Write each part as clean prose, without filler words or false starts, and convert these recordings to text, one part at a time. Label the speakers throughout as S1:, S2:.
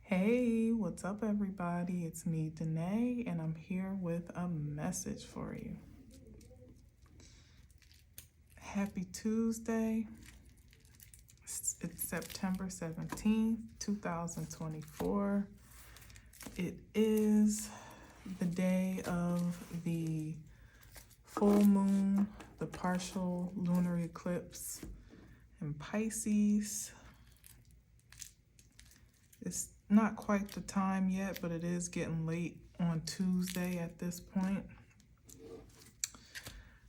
S1: Hey, what's up, everybody? It's me, Danae, and I'm here with a message for you. Happy Tuesday. It's September 17th, 2024. It is the day of the full moon, the partial lunar eclipse in Pisces. It's not quite the time yet, but it is getting late on Tuesday at this point.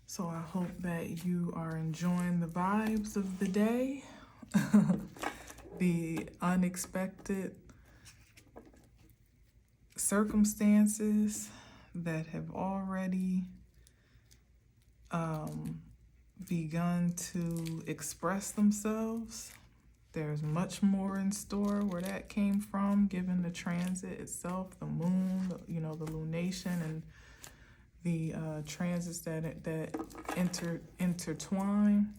S1: So I hope that you are enjoying the vibes of the day, the unexpected circumstances that have already begun to express themselves. There's much more in store where that came from, given the transit itself, the moon, the lunation, and the transits that intertwine.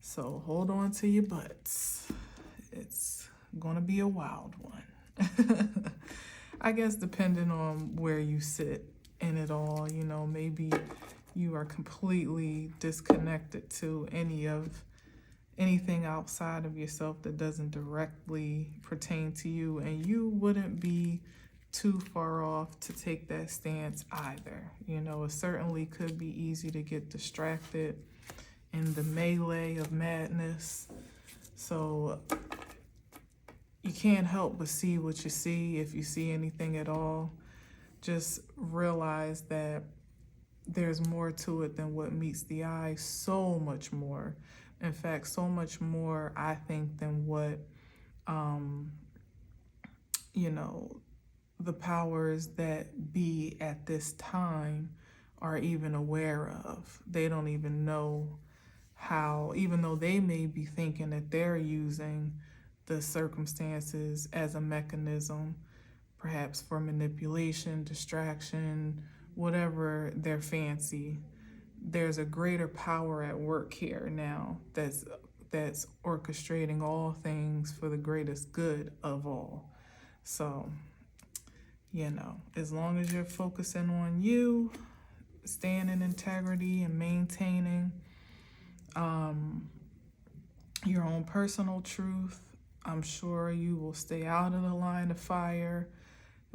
S1: So hold on to your butts. It's gonna be a wild one. I guess depending on where you sit in it all, maybe you are completely disconnected to anything outside of yourself that doesn't directly pertain to you, and you wouldn't be too far off to take that stance either. It certainly could be easy to get distracted in the melee of madness. So you can't help but see what you see. If you see anything at all, just realize that there's more to it than what meets the eye, so much more. In fact, so much more, I think, than what, the powers that be at this time are even aware of. They don't even know how, even though they may be thinking that they're using the circumstances as a mechanism, perhaps for manipulation, distraction, whatever their fancy. There's a greater power at work here now that's orchestrating all things for the greatest good of all. So, as long as you're focusing on you, staying in integrity and maintaining your own personal truth, I'm sure you will stay out of the line of fire,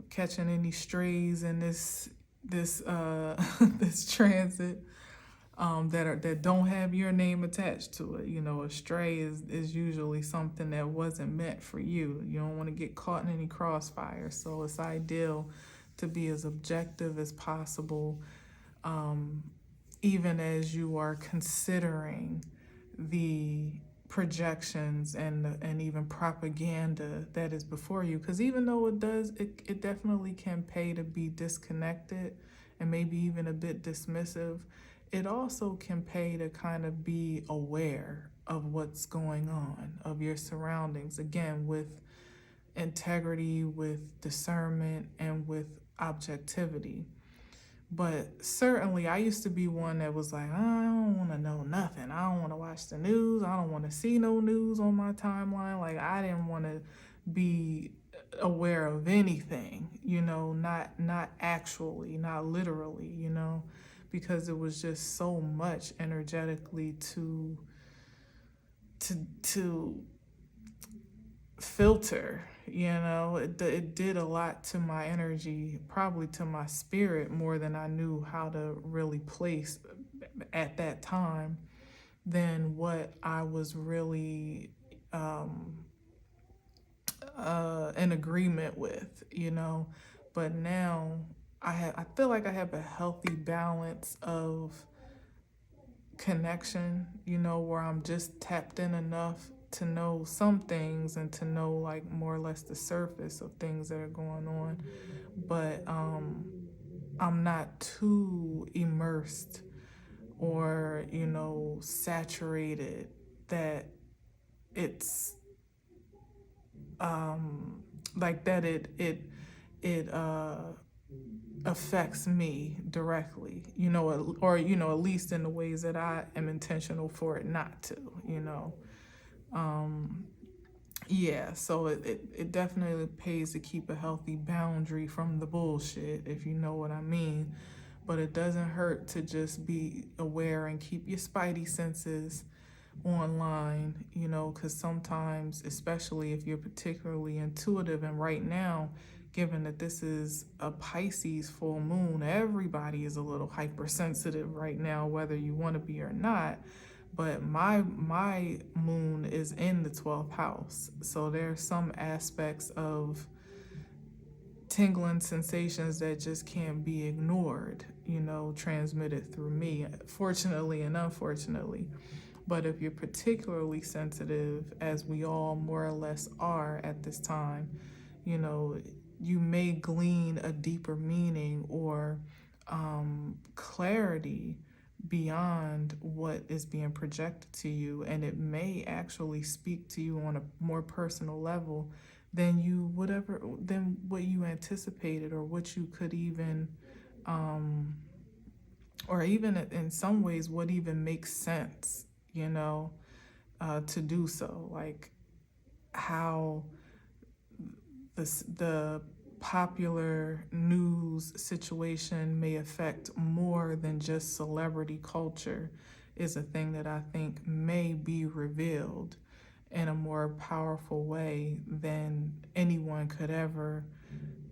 S1: catching any strays in this this transit that don't have your name attached to it. A stray is usually something that wasn't meant for you. You don't want to get caught in any crossfire. So it's ideal to be as objective as possible, even as you are considering the projections and even propaganda that is before you. Because even though it definitely can pay to be disconnected and maybe even a bit dismissive, it also can pay to kind of be aware of what's going on, of your surroundings, again, with integrity, with discernment, and with objectivity. But certainly I used to be one that was like, I don't want to know nothing. I don't want to watch the news. I don't want to see no news on my timeline. Like, I didn't want to be aware of anything, not actually, not literally, because it was just so much energetically to filter. It did a lot to my energy, probably to my spirit, more than I knew how to really place at that time, than what I was really in agreement with, But now I feel like I have a healthy balance of connection, where I'm just tapped in enough to know some things and to know, like, more or less the surface of things that are going on. But I'm not too immersed or, saturated that it's like that it affects me directly, or at least in the ways that I am intentional for it not to, Yeah, so it definitely pays to keep a healthy boundary from the bullshit, if you know what I mean. But it doesn't hurt to just be aware and keep your spidey senses online, you know, because sometimes, especially if you're particularly intuitive, and right now, given that this is a Pisces full moon, everybody is a little hypersensitive right now, whether you want to be or not. But my moon is in the 12th house, so there are some aspects of tingling sensations that just can't be ignored, you know, transmitted through me, fortunately and unfortunately. But if you're particularly sensitive, as we all more or less are at this time, you know, you may glean a deeper meaning or clarity beyond what is being projected to you, and it may actually speak to you on a more personal level than what you anticipated, or what you could even um, or even in some ways what even makes sense, you know, to do so. Like how the popular news situation may affect more than just celebrity culture is a thing that I think may be revealed in a more powerful way than anyone could ever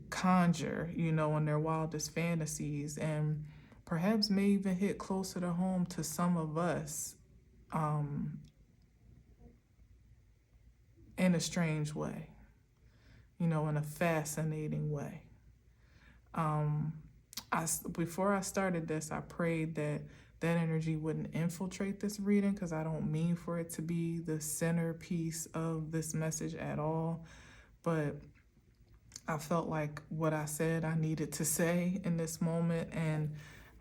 S1: conjure, you know, in their wildest fantasies, and perhaps may even hit closer to home to some of us um, in a strange way, you know, in a fascinating way. Um, Before I started this, I prayed that that energy wouldn't infiltrate this reading, because I don't mean for it to be the centerpiece of this message at all. But I felt like what I said I needed to say in this moment, and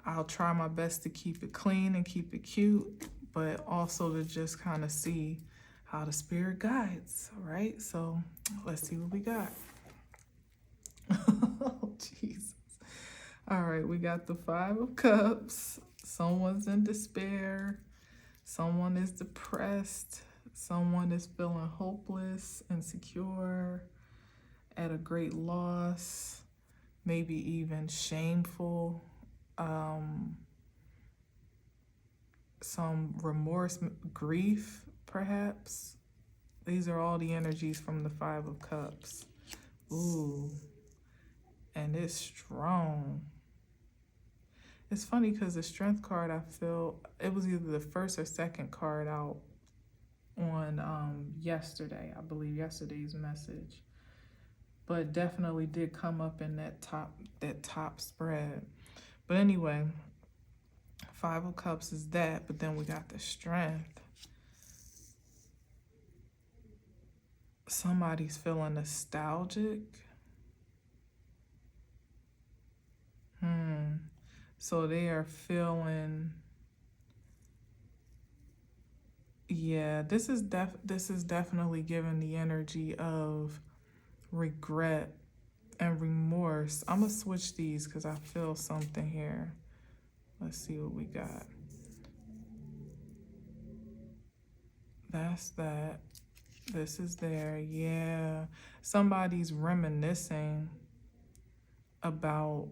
S1: I'll try my best to keep it clean and keep it cute, but also to just kind of see how the spirit guides. All right, so let's see what we got. Oh, Jesus. All right, we got the Five of Cups. Someone's in despair. Someone is depressed. Someone is feeling hopeless, insecure, at a great loss, maybe even shameful. Some remorse, grief, perhaps. These are all the energies from the Five of Cups. Ooh, and it's strong. It's funny because the Strength card, I feel it was either the first or second card out on yesterday, I believe yesterday's message, but definitely did come up in that top spread. But anyway, Five of Cups is that, but then we got the Strength. Somebody's feeling nostalgic. So they are feeling, yeah, this is definitely giving the energy of regret and remorse. I'm gonna switch these because I feel something here. Let's see what we got. That's that. This is there. Yeah, somebody's reminiscing about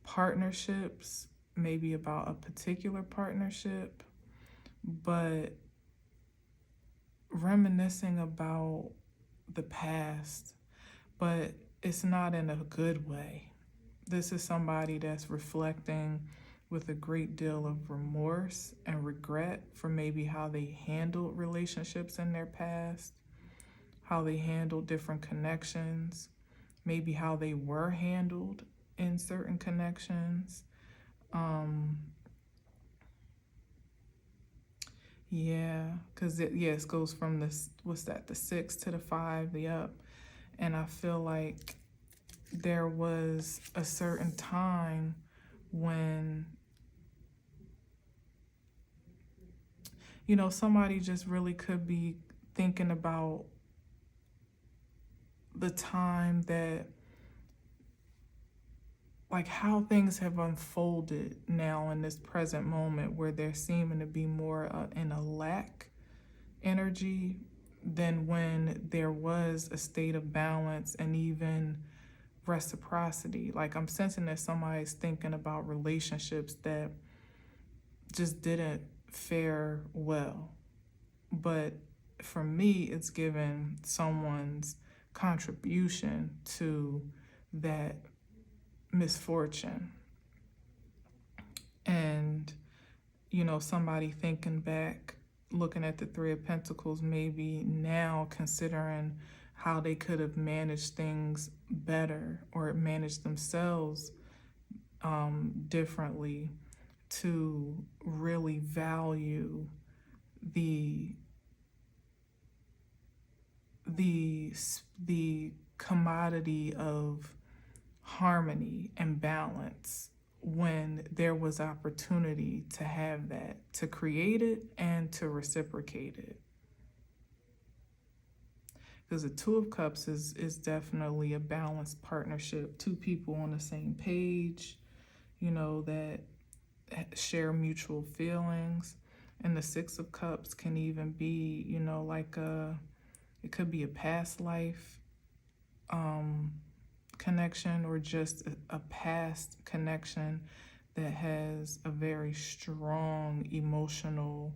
S1: partnerships, maybe about a particular partnership, but reminiscing about the past, but it's not in a good way. This is somebody that's reflecting with a great deal of remorse and regret for maybe how they handled relationships in their past, how they handled different connections, maybe how they were handled in certain connections. Yeah, because it goes from this, what's that, the 6 to the 5, the up. And I feel like there was a certain time when, you know, somebody just really could be thinking about the time that, like how things have unfolded now in this present moment, where they're seeming to be more in a lack energy, than when there was a state of balance and even reciprocity. Like, I'm sensing that somebody's thinking about relationships that just didn't fare well. But for me, it's given someone's contribution to that misfortune. And, somebody thinking back, looking at the Three of Pentacles, maybe now considering how they could have managed things better or managed themselves differently, to really value the commodity of harmony and balance when there was opportunity to have that, to create it and to reciprocate it. Because the Two of Cups is definitely a balanced partnership, two people on the same page, that share mutual feelings. And the Six of Cups can even be, it could be a past life connection, or just a past connection that has a very strong emotional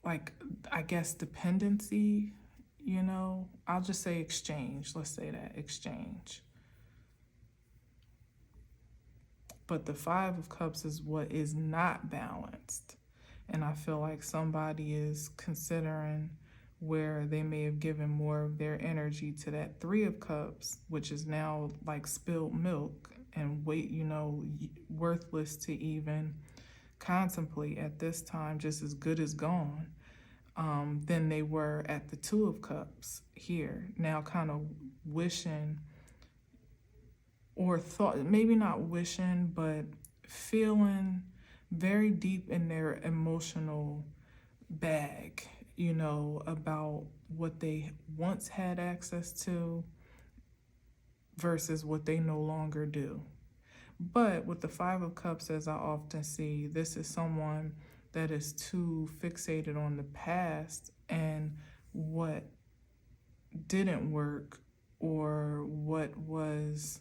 S1: like, I guess, dependency. I'll just say exchange. Let's say that, exchange. But the Five of Cups is what is not balanced. And I feel like somebody is considering where they may have given more of their energy to that Three of Cups, which is now like spilled milk and worthless to even contemplate at this time, just as good as gone, than they were at the Two of Cups here. Now kind of wishing, or thought, maybe not wishing, but feeling very deep in their emotional bag, about what they once had access to versus what they no longer do. But with the Five of Cups, as I often see, this is someone that is too fixated on the past and what didn't work or what was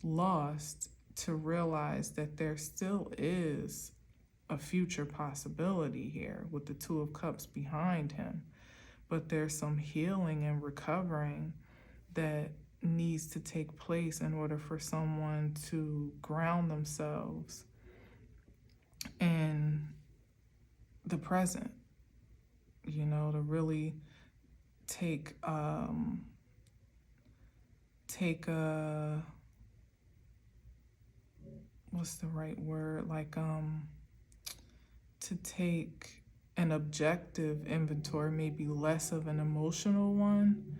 S1: lost, to realize that there still is a future possibility here with the Two of Cups behind him. But there's some healing and recovering that needs to take place in order for someone to ground themselves in the present, to really take what's the right word? To take an objective inventory, maybe less of an emotional one,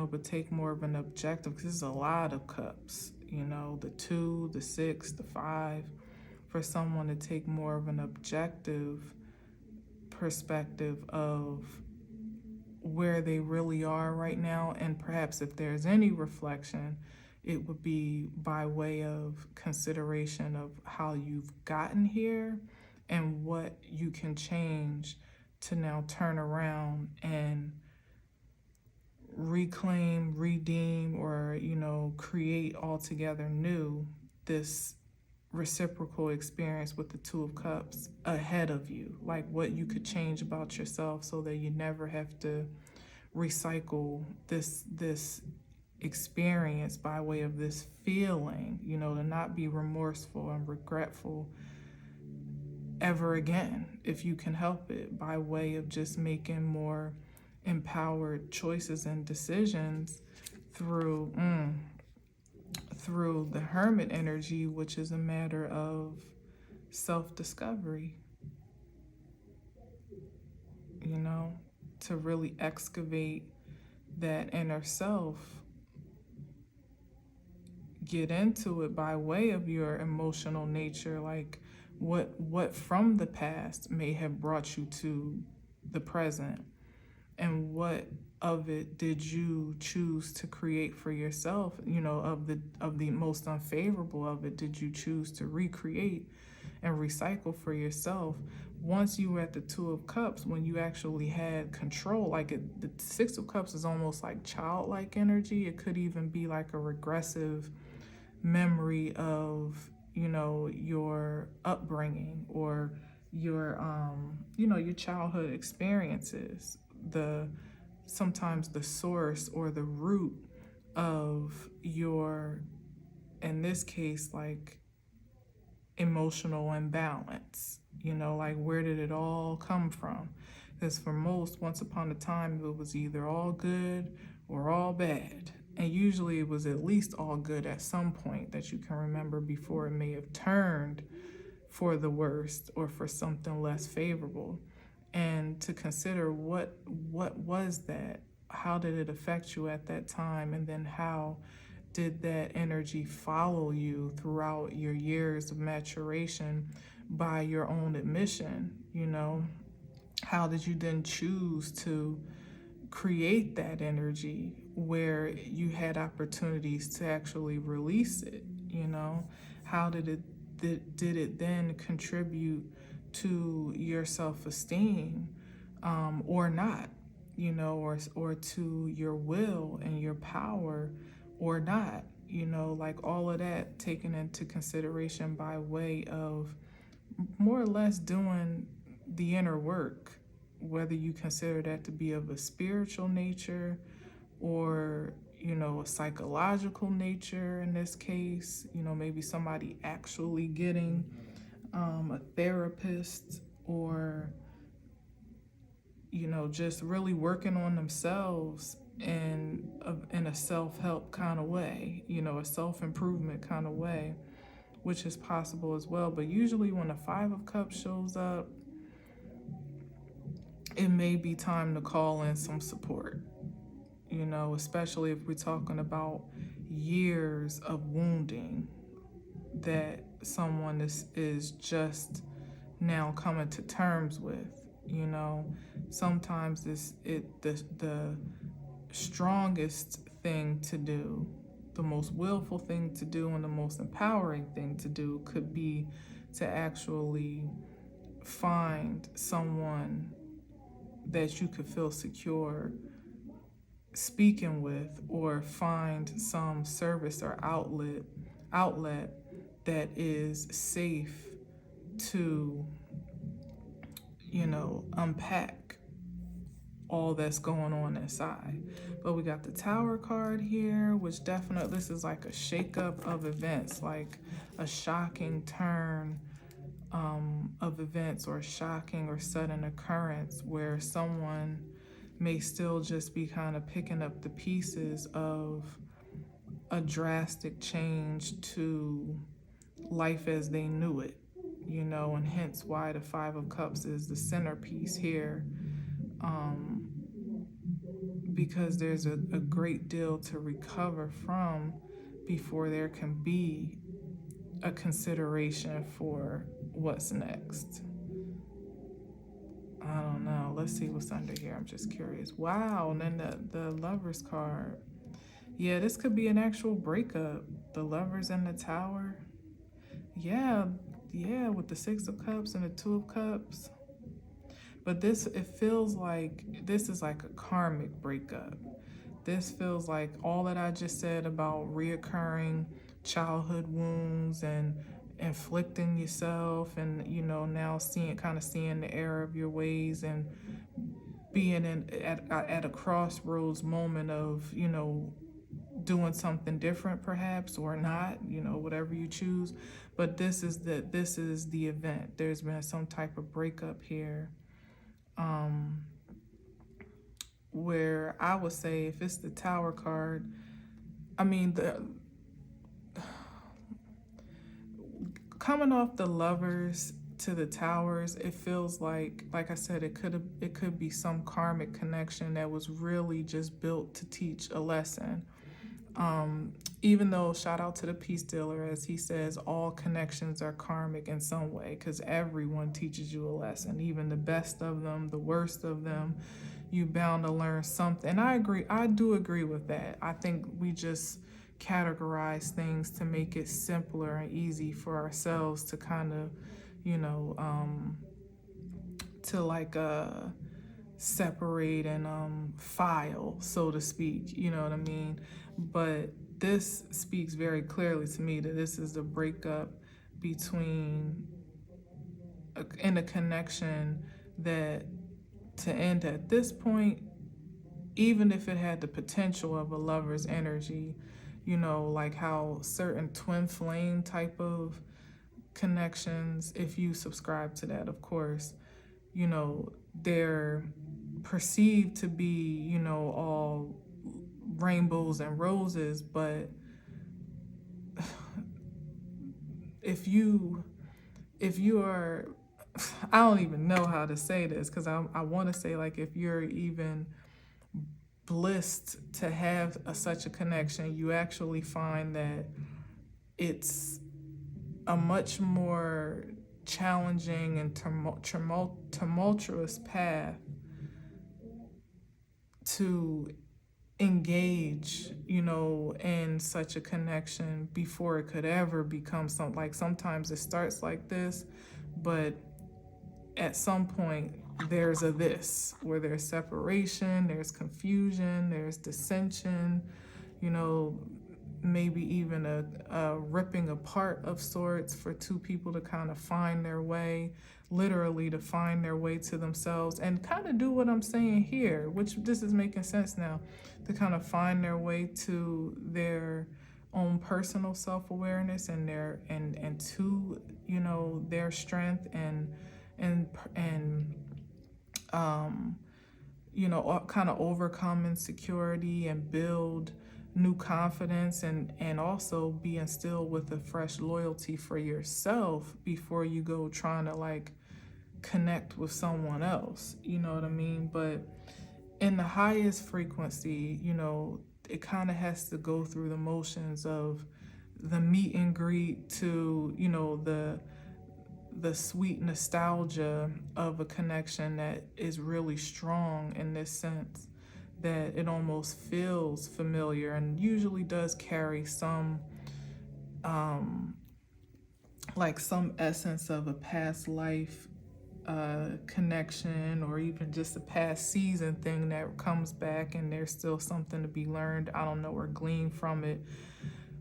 S1: but take more of an objective, because there's a lot of cups, the Two, the Six, the Five, for someone to take more of an objective perspective of where they really are right now. And perhaps if there's any reflection, it would be by way of consideration of how you've gotten here and what you can change to now turn around and reclaim, redeem, or, create altogether new this reciprocal experience with the Two of Cups ahead of you. Like, what you could change about yourself so that you never have to recycle this experience by way of this feeling, to not be remorseful and regretful ever again, if you can help it, by way of just making more empowered choices and decisions through the Hermit energy, which is a matter of self-discovery, to really excavate that inner self, get into it by way of your emotional nature, like what from the past may have brought you to the present, and what of it did you choose to create for yourself? Of the most unfavorable of it, did you choose to recreate and recycle for yourself? Once you were at the Two of Cups, when you actually had control, the Six of Cups is almost like childlike energy. It could even be like a regressive memory of, your upbringing, or your childhood experiences, sometimes the source or the root of your, in this case, like emotional imbalance, like where did it all come from? Because for most, once upon a time, it was either all good or all bad. And usually it was at least all good at some point that you can remember before it may have turned for the worst or for something less favorable. And to consider what was that? How did it affect you at that time? And then how did that energy follow you throughout your years of maturation by your own admission? How did you then choose to create that energy where you had opportunities to actually release it? How did it then contribute to your self-esteem, or not, or to your will and your power, or not, like all of that taken into consideration by way of more or less doing the inner work, whether you consider that to be of a spiritual nature or, a psychological nature in this case, maybe somebody actually getting a therapist, or, just really working on themselves in a self-help kind of way, a self-improvement kind of way, which is possible as well. But usually when the Five of Cups shows up, it may be time to call in some support, especially if we're talking about years of wounding that someone is just now coming to terms with. Sometimes the strongest thing to do, the most willful thing to do, and the most empowering thing to do could be to actually find someone that you could feel secure speaking with, or find some service or outlet that is safe to, unpack all that's going on inside. But we got the Tower card here, which definitely, this is like a shakeup of events, like a shocking turn of events, or shocking or sudden occurrence where someone may still just be kind of picking up the pieces of a drastic change to life as they knew it, and hence why the Five of Cups is the centerpiece here, because there's a great deal to recover from before there can be a consideration for what's next. I don't know. Let's see what's under here. I'm just curious. Wow, and then the Lovers card. Yeah, this could be an actual breakup. The Lovers and the Tower. Yeah, with the Six of Cups and the Two of Cups. But it feels like this is like a karmic breakup. This feels like all that I just said about reoccurring childhood wounds and inflicting yourself, and now seeing the error of your ways, and being at a crossroads moment of doing something different perhaps, or not, whatever you choose. But this is the event. There's been some type of breakup here, where I would say, if it's the Tower card, I mean, coming off the Lovers to the Towers, it feels like I said, it could be some karmic connection that was really just built to teach a lesson. Even though, shout out to the Peace Dealer, as he says, all connections are karmic in some way, because everyone teaches you a lesson, even the best of them, the worst of them. you bound to learn something. And I do agree with that. I think we just categorize things to make it simpler and easy for ourselves to kind of, you know, to like separate and file, so to speak, you know what I mean? But this speaks very clearly to me that this is the breakup between in a connection that to end at this point, even if it had the potential of a lover's energy, you know, like how certain twin flame type of connections, if you subscribe to that, of course, you know, they're perceived to be, you know, all rainbows and roses, but if you are, I don't even know how to say this, because I want to say, like, if you're even blessed to have such a connection, you actually find that it's a much more challenging and tumultuous path to engage, you know, in such a connection before it could ever become something. Like, sometimes it starts like this, but at some point there's a this, where there's separation, there's confusion, there's dissension, you know, maybe even a ripping apart of sorts for two people to kind of find their way, literally to find their way to themselves and kind of do what I'm saying here, which this is making sense now, to kind of find their way to their own personal self-awareness and their and to, you know, their strength and you know, kind of overcome insecurity and build new confidence, and also be instilled with a fresh loyalty for yourself before you go trying to like connect with someone else, you know what I mean? But in the highest frequency, you know, it kind of has to go through the motions of the meet and greet to, you know, the sweet nostalgia of a connection that is really strong in this sense, that it almost feels familiar and usually does carry some like some essence of a past life connection, or even just a past season thing that comes back and there's still something to be learned, I don't know, or gleaned from it.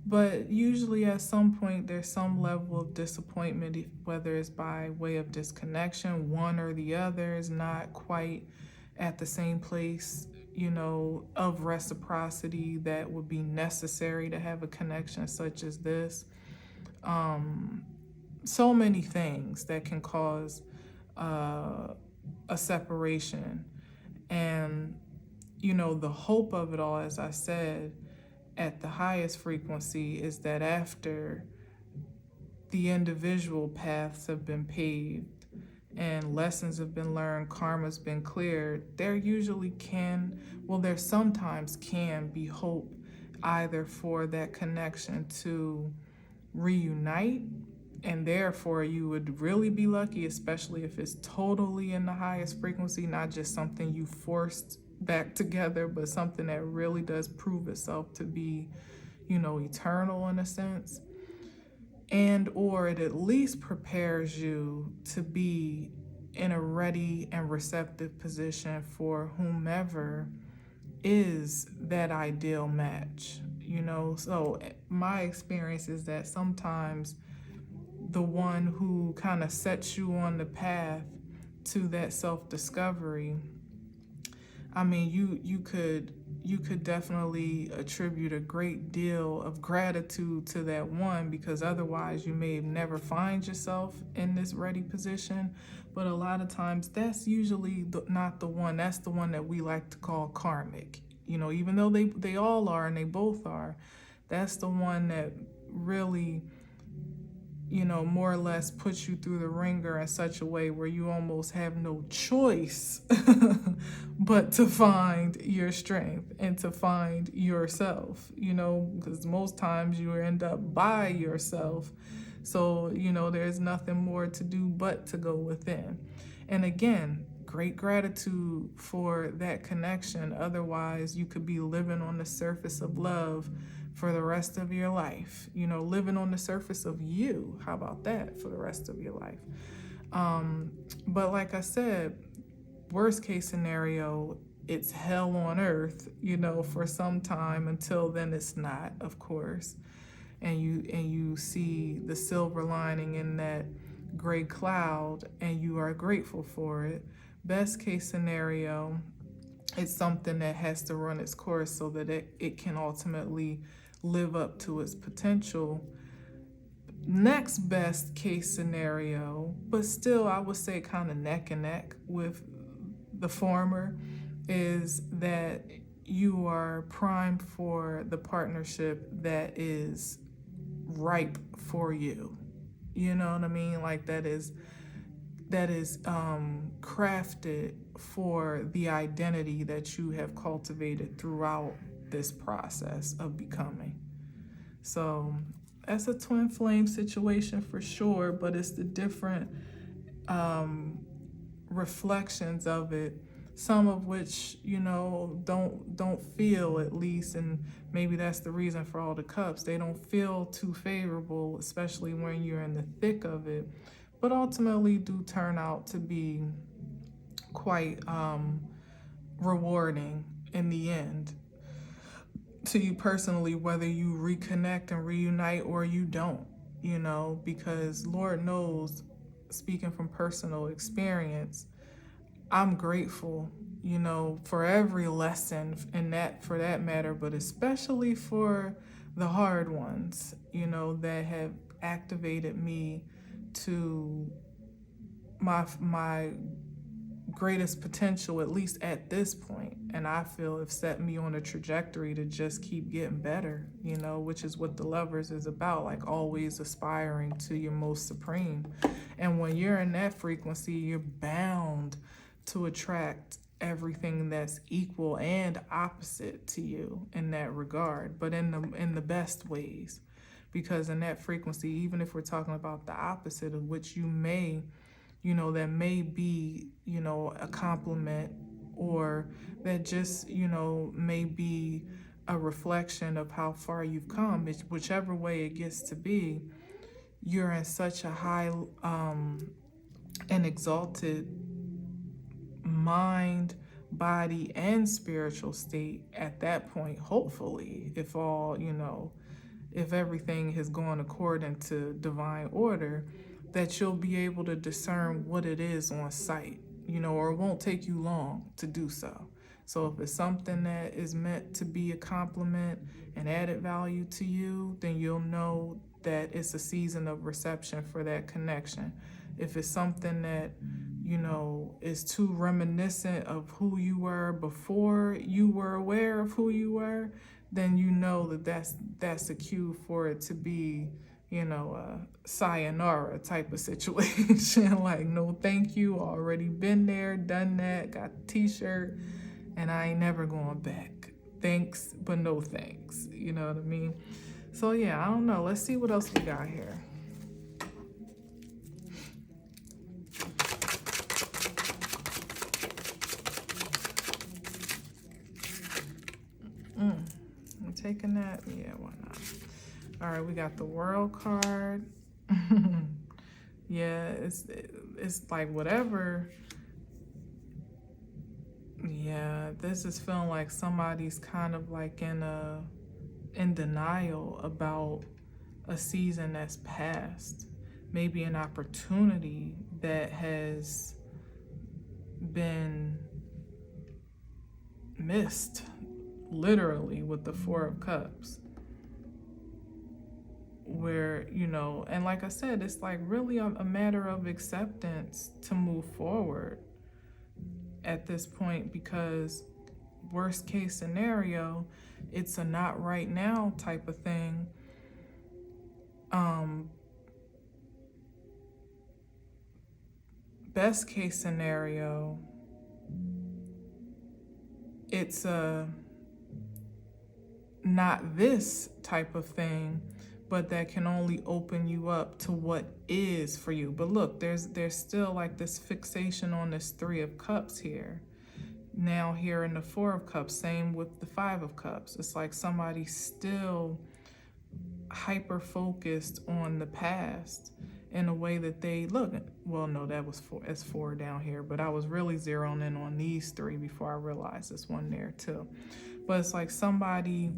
S1: But usually at some point there's some level of disappointment, whether it's by way of disconnection, one or the other is not quite at the same place, you know, of reciprocity that would be necessary to have a connection such as this. So many things that can cause a separation. And, you know, the hope of it all, as I said, at the highest frequency, is that after the individual paths have been paved and lessons have been learned, karma's been cleared, there sometimes can be hope either for that connection to reunite, and therefore you would really be lucky, especially if it's totally in the highest frequency, not just something you forced back together, but something that really does prove itself to be, you know, eternal in a sense. And or it at least prepares you to be in a ready and receptive position for whomever is that ideal match, you know. So my experience is that sometimes the one who kind of sets you on the path to that self-discovery, I mean, you could definitely attribute a great deal of gratitude to that one, because otherwise you may never find yourself in this ready position. But a lot of times that's usually not the one. That's the one that we like to call karmic. You know, even though they all are and they both are, that's the one that really, you know, more or less puts you through the ringer in such a way where you almost have no choice but to find your strength and to find yourself, you know, because most times you end up by yourself. So, you know, there's nothing more to do but to go within. And again, great gratitude for that connection. Otherwise, you could be living on the surface of love for the rest of your life. You know, living on the surface of you. How about that for the rest of your life? But like I said, worst case scenario, it's hell on earth, you know, for some time. Until then, it's not, of course. And you see the silver lining in that gray cloud, and you are grateful for it. Best case scenario, it's something that has to run its course so that it can ultimately live up to its potential. Next best case scenario, but still I would say kind of neck and neck with the former, is that you are primed for the partnership that is ripe for you. You know what I mean? Like that is crafted for the identity that you have cultivated throughout this process of becoming. So that's a twin flame situation for sure, but it's the different reflections of it, some of which, you know, don't feel, at least, and maybe that's the reason for all the cups, they don't feel too favorable, especially when you're in the thick of it, but ultimately do turn out to be quite rewarding in the end to you personally, whether you reconnect and reunite or you don't, you know, because Lord knows, speaking from personal experience, I'm grateful, you know, for every lesson, and that for that matter, but especially for the hard ones, you know, that have activated me to my greatest potential, at least at this point. And I feel have set me on a trajectory to just keep getting better, you know, which is what the Lovers is about, like always aspiring to your most supreme. And when you're in that frequency, you're bound to attract everything that's equal and opposite to you in that regard, but in the best ways. Because in that frequency, even if we're talking about the opposite, of which you may, you know, that may be, you know, a compliment, or that just, you know, may be a reflection of how far you've come, whichever way it gets to be, you're in such a high and exalted mind, body, and spiritual state at that point, hopefully, if all, you know, if everything has gone according to divine order, that you'll be able to discern what it is on sight, you know, or it won't take you long to do so. So if it's something that is meant to be a compliment and added value to you, then you'll know that it's a season of reception for that connection. If it's something that, you know, is too reminiscent of who you were before you were aware of who you were, then you know that that's a cue for it to be, you know, a sayonara type of situation. Like, no thank you, already been there, done that, got the t-shirt, and I ain't never going back. Thanks, but no thanks. You know what I mean? So yeah, I don't know. Let's see what else we got here. I'm taking that. Yeah, why not? All right, we got the World card. Yeah, it's like whatever. Yeah, this is feeling like somebody's kind of like in denial about a season that's passed. Maybe an opportunity that has been missed, literally, with the Four of Cups. Where, you know, and like I said, it's like really a matter of acceptance to move forward at this point, because worst case scenario, it's a not right now type of thing. Best case scenario, it's a not this type of thing, but that can only open you up to what is for you. But look, there's still like this fixation on this 3 of Cups here. Now here in the 4 of Cups, same with the 5 of Cups. It's like somebody's still hyper focused on the past in a way that they look. Well, no, that was 4, it's 4 down here, but I was really zeroing in on these 3 before I realized this one there too. But it's like somebody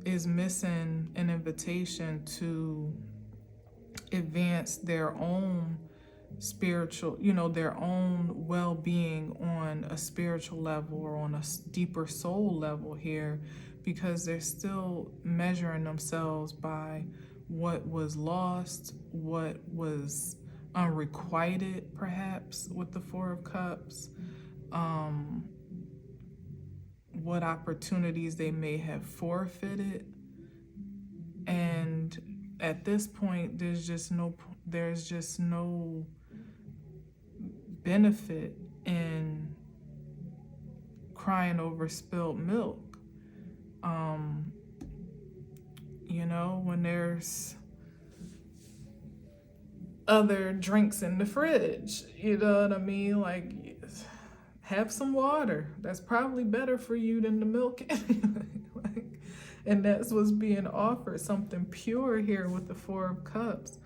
S1: is missing an invitation to advance their own spiritual, their own well-being on a spiritual level or on a deeper soul level here, because they're still measuring themselves by what was lost, what was unrequited, perhaps with the 4 of Cups, what opportunities they may have forfeited. And at this point, there's just no benefit in crying over spilled milk. When there's other drinks in the fridge, you know what I mean? Like, have some water. That's probably better for you than the milk anyway. And that's what's being offered, something pure here with the 4 of Cups.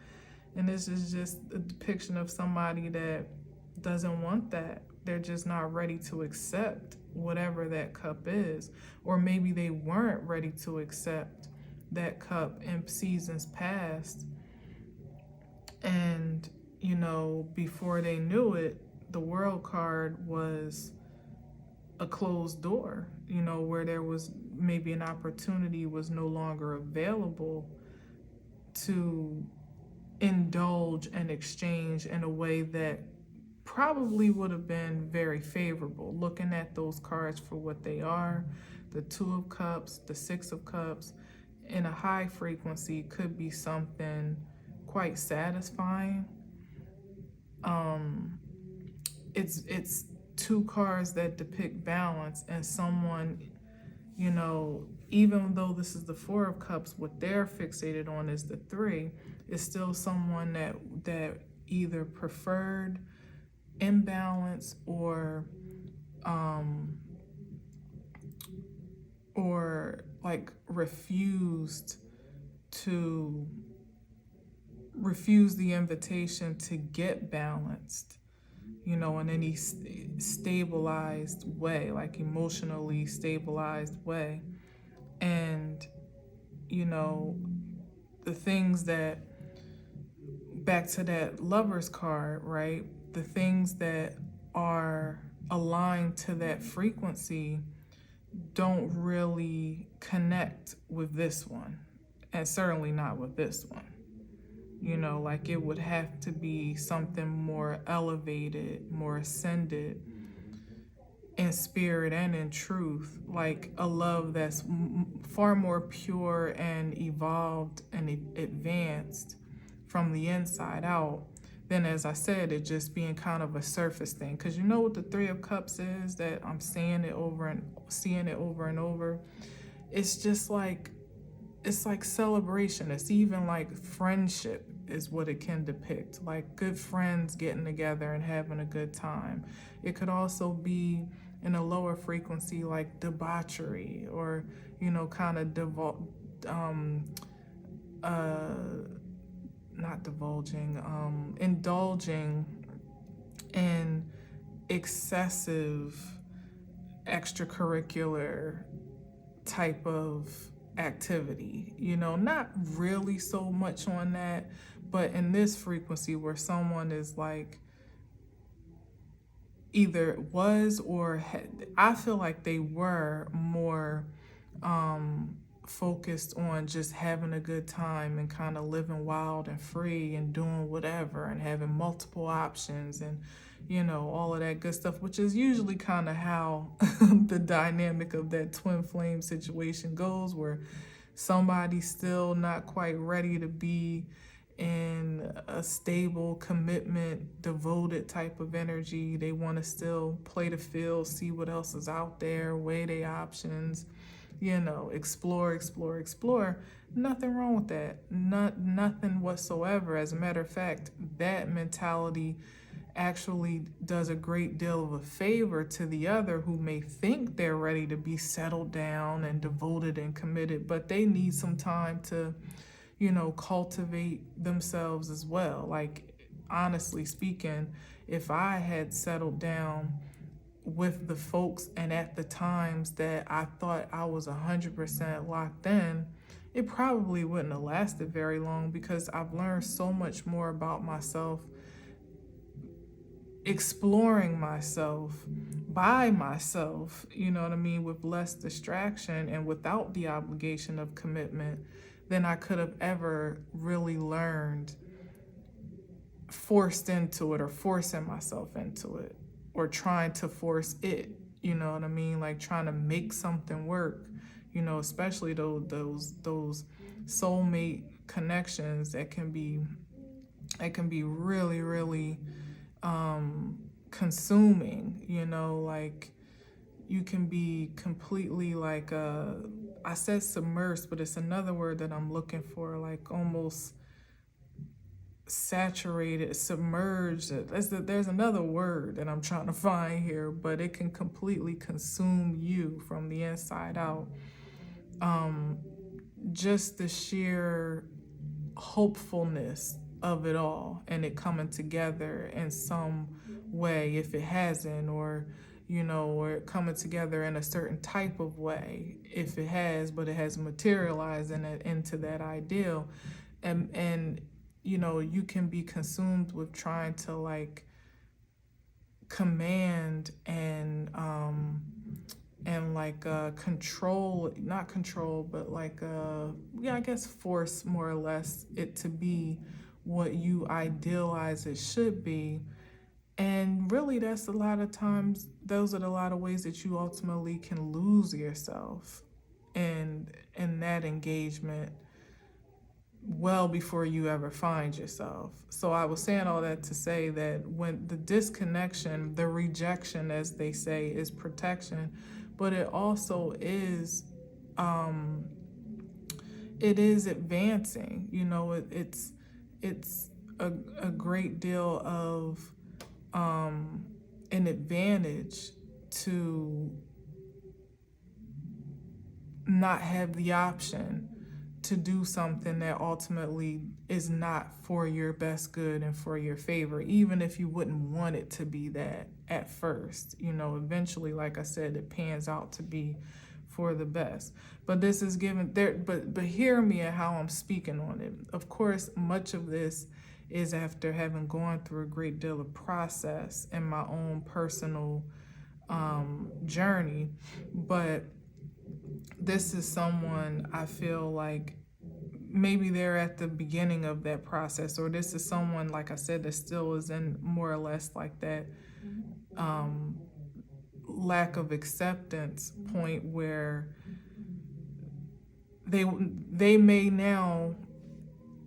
S1: And this is just a depiction of somebody that doesn't want that. They're just not ready to accept whatever that cup is. Or maybe they weren't ready to accept that cup in seasons past. And, before they knew it, the World card was a closed door, where there was maybe an opportunity was no longer available to indulge and exchange in a way that probably would have been very favorable. Looking at those cards for what they are, the 2 of Cups, the 6 of Cups, in a high frequency could be something quite satisfying. It's 2 cards that depict balance, and someone, even though this is the 4 of Cups, what they're fixated on is the 3, is still someone that either preferred imbalance or like refused the invitation to get balanced, in any stabilized way, like emotionally stabilized way. And, the things that, back to that Lover's card, right? The things that are aligned to that frequency don't really connect with this one, and certainly not with this one. Like it would have to be something more elevated, more ascended in spirit and in truth, like a love that's far more pure and evolved and advanced from the inside out than, as I said, it just being kind of a surface thing. Because you know what the 3 of Cups is, that I'm seeing it over and over. It's just like, it's like celebration. It's even like friendship is what it can depict, like good friends getting together and having a good time. It could also be in a lower frequency, like debauchery, or kind of not divulging, indulging in excessive extracurricular type of activity, not really so much on that, but in this frequency where someone is like either was or had, I feel like they were more focused on just having a good time and kind of living wild and free and doing whatever and having multiple options and all of that good stuff, which is usually kind of how the dynamic of that twin flame situation goes, where somebody's still not quite ready to be in a stable commitment, devoted type of energy. They want to still play the field, see what else is out there, weigh their options, explore. Nothing wrong with that. Nothing whatsoever. As a matter of fact, that mentality actually does a great deal of a favor to the other who may think they're ready to be settled down and devoted and committed, but they need some time to, cultivate themselves as well. Like, honestly speaking, if I had settled down with the folks and at the times that I thought I was 100% locked in, it probably wouldn't have lasted very long, because I've learned so much more about myself, exploring myself by myself, with less distraction and without the obligation of commitment than I could have ever really learned forced into it, or forcing myself into it, or trying to force it, like trying to make something work, especially those soulmate connections that can be really, really consuming, like you can be completely like I said submersed, but it's another word that I'm looking for, like almost saturated, submerged. There's another word that I'm trying to find here, but it can completely consume you from the inside out. Just the sheer hopefulness of it all and it coming together in some way, if it hasn't, or or it coming together in a certain type of way if it has, but it has materialized into that ideal. And you can be consumed with trying to like command and control, not control, but like I guess force more or less it to be what you idealize it should be. And really, that's a lot of times, those are a lot of ways that you ultimately can lose yourself in that engagement well before you ever find yourself. So I was saying all that to say that when the disconnection, the rejection, as they say, is protection, but it also is it is advancing. It's a great deal of an advantage to not have the option to do something that ultimately is not for your best good and for your favor, even if you wouldn't want it to be that at first. Eventually, like I said, it pans out to be for the best. But this is given there, but hear me at how I'm speaking on it. Of course, much of this is after having gone through a great deal of process in my own personal journey. But this is someone I feel like maybe they're at the beginning of that process, or this is someone, like I said, that still is in more or less like that lack of acceptance point where they may now,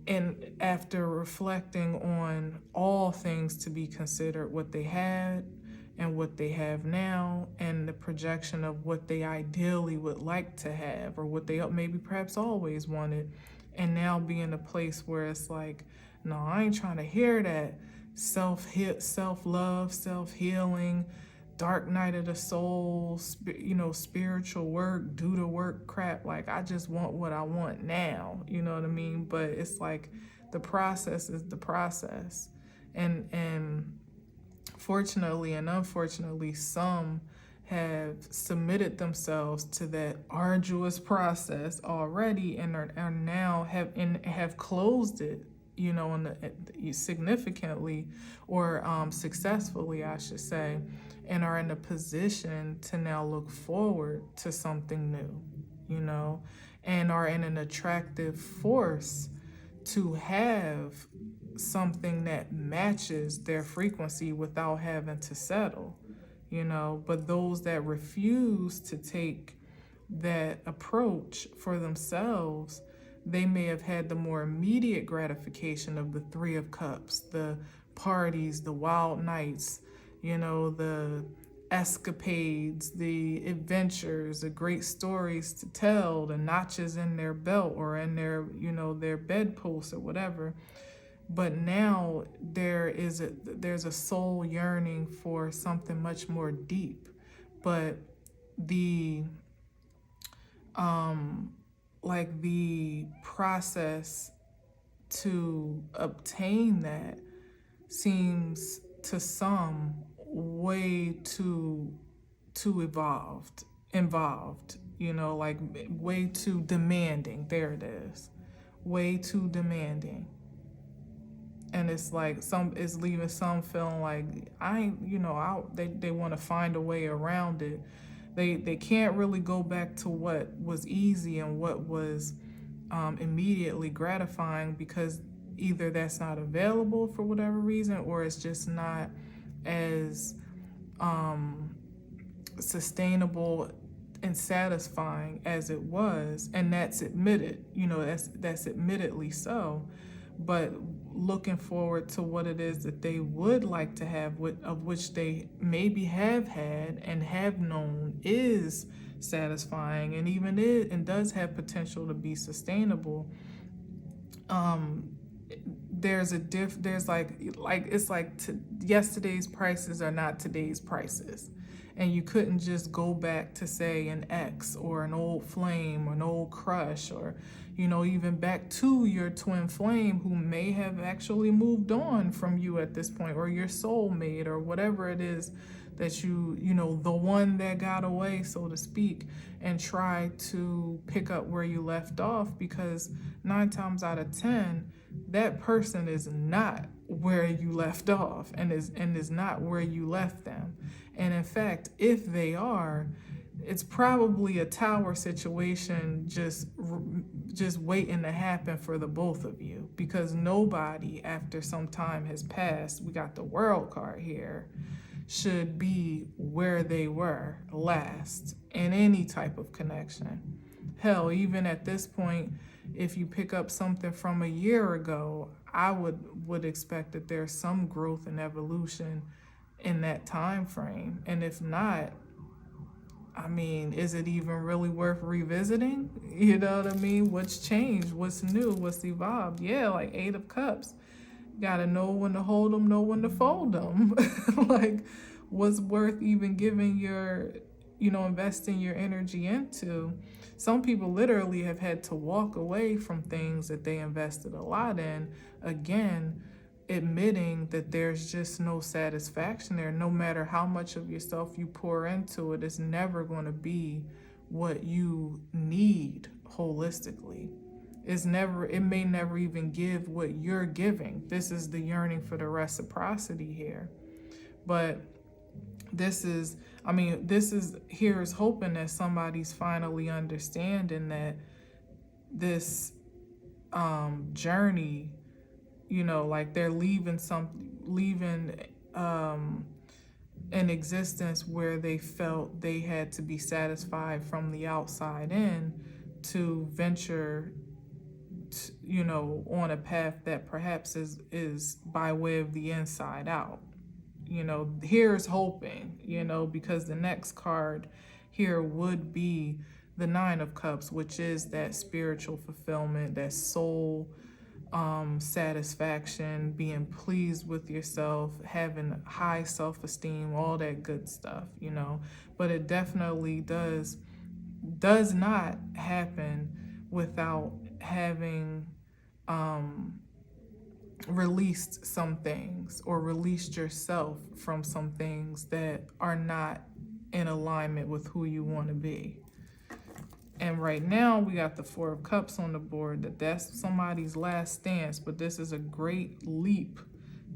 S1: and after reflecting on all things to be considered, what they had and what they have now, and the projection of what they ideally would like to have, or what they maybe perhaps always wanted, and now be in a place where it's like, no, I ain't trying to hear that self-love, self-healing, dark night of the soul, spiritual work, do the work crap. Like, I just want what I want now, you know what I mean? But it's like the process is the process. And fortunately and unfortunately, some have submitted themselves to that arduous process already, and are now have closed it, significantly, or successfully, I should say, and are in a position to now look forward to something new, and are in an attractive force to have something that matches their frequency without having to settle, but those that refuse to take that approach for themselves, they may have had the more immediate gratification of the Three of Cups, the parties, the wild nights, the escapades, the adventures, the great stories to tell, the notches in their belt or in their, their bedpost or whatever. But now there's a soul yearning for something much more deep. But the the process to obtain that seems to some way too involved, like way too demanding. There it is. Way too demanding. And it's like it's leaving some feeling like they want to find a way around it. They can't really go back to what was easy and what was immediately gratifying, because either that's not available for whatever reason, or it's just not as sustainable and satisfying as it was. And that's admitted, that's admittedly so. But looking forward to what it is that they would like to have, of which they maybe have had and have known is satisfying, and even and does have potential to be sustainable. There's it's like yesterday's prices are not today's prices. And you couldn't just go back to, say, an ex or an old flame or an old crush, or even back to your twin flame who may have actually moved on from you at this point, or your soulmate, or whatever it is that the one that got away, so to speak, and try to pick up where you left off, because 9 times out of 10, that person is not where you left off and is not where you left them. And in fact, if they are, it's probably a tower situation just waiting to happen for the both of you, because nobody, after some time has passed, we got the world card here, should be where they were last in any type of connection. Hell, even at this point, if you pick up something from a year ago, I would expect that there's some growth and evolution in that time frame. And if not, I mean, is it even really worth revisiting? You know what I mean? What's changed? What's new? What's evolved? Yeah, like 8 of Cups. Gotta know when to hold them, know when to fold them. Like, what's worth even giving your, investing your energy into? Some people literally have had to walk away from things that they invested a lot in, again, admitting that there's just no satisfaction there. No matter how much of yourself you pour into it, it's never going to be what you need holistically. It may never even give what you're giving. This is the yearning for the reciprocity here. But here's hoping that somebody's finally understanding that this journey, like they're leaving an existence where they felt they had to be satisfied from the outside in, to venture on a path that perhaps is by way of the inside out. Here's hoping, because the next card here would be the 9 of Cups, which is that spiritual fulfillment, that soul satisfaction, being pleased with yourself, having high self-esteem, all that good stuff, But it definitely does not happen without having released some things, or released yourself from some things that are not in alignment with who you want to be. And right now we got the 4 of Cups on the board. That's somebody's last stance, but this is a great leap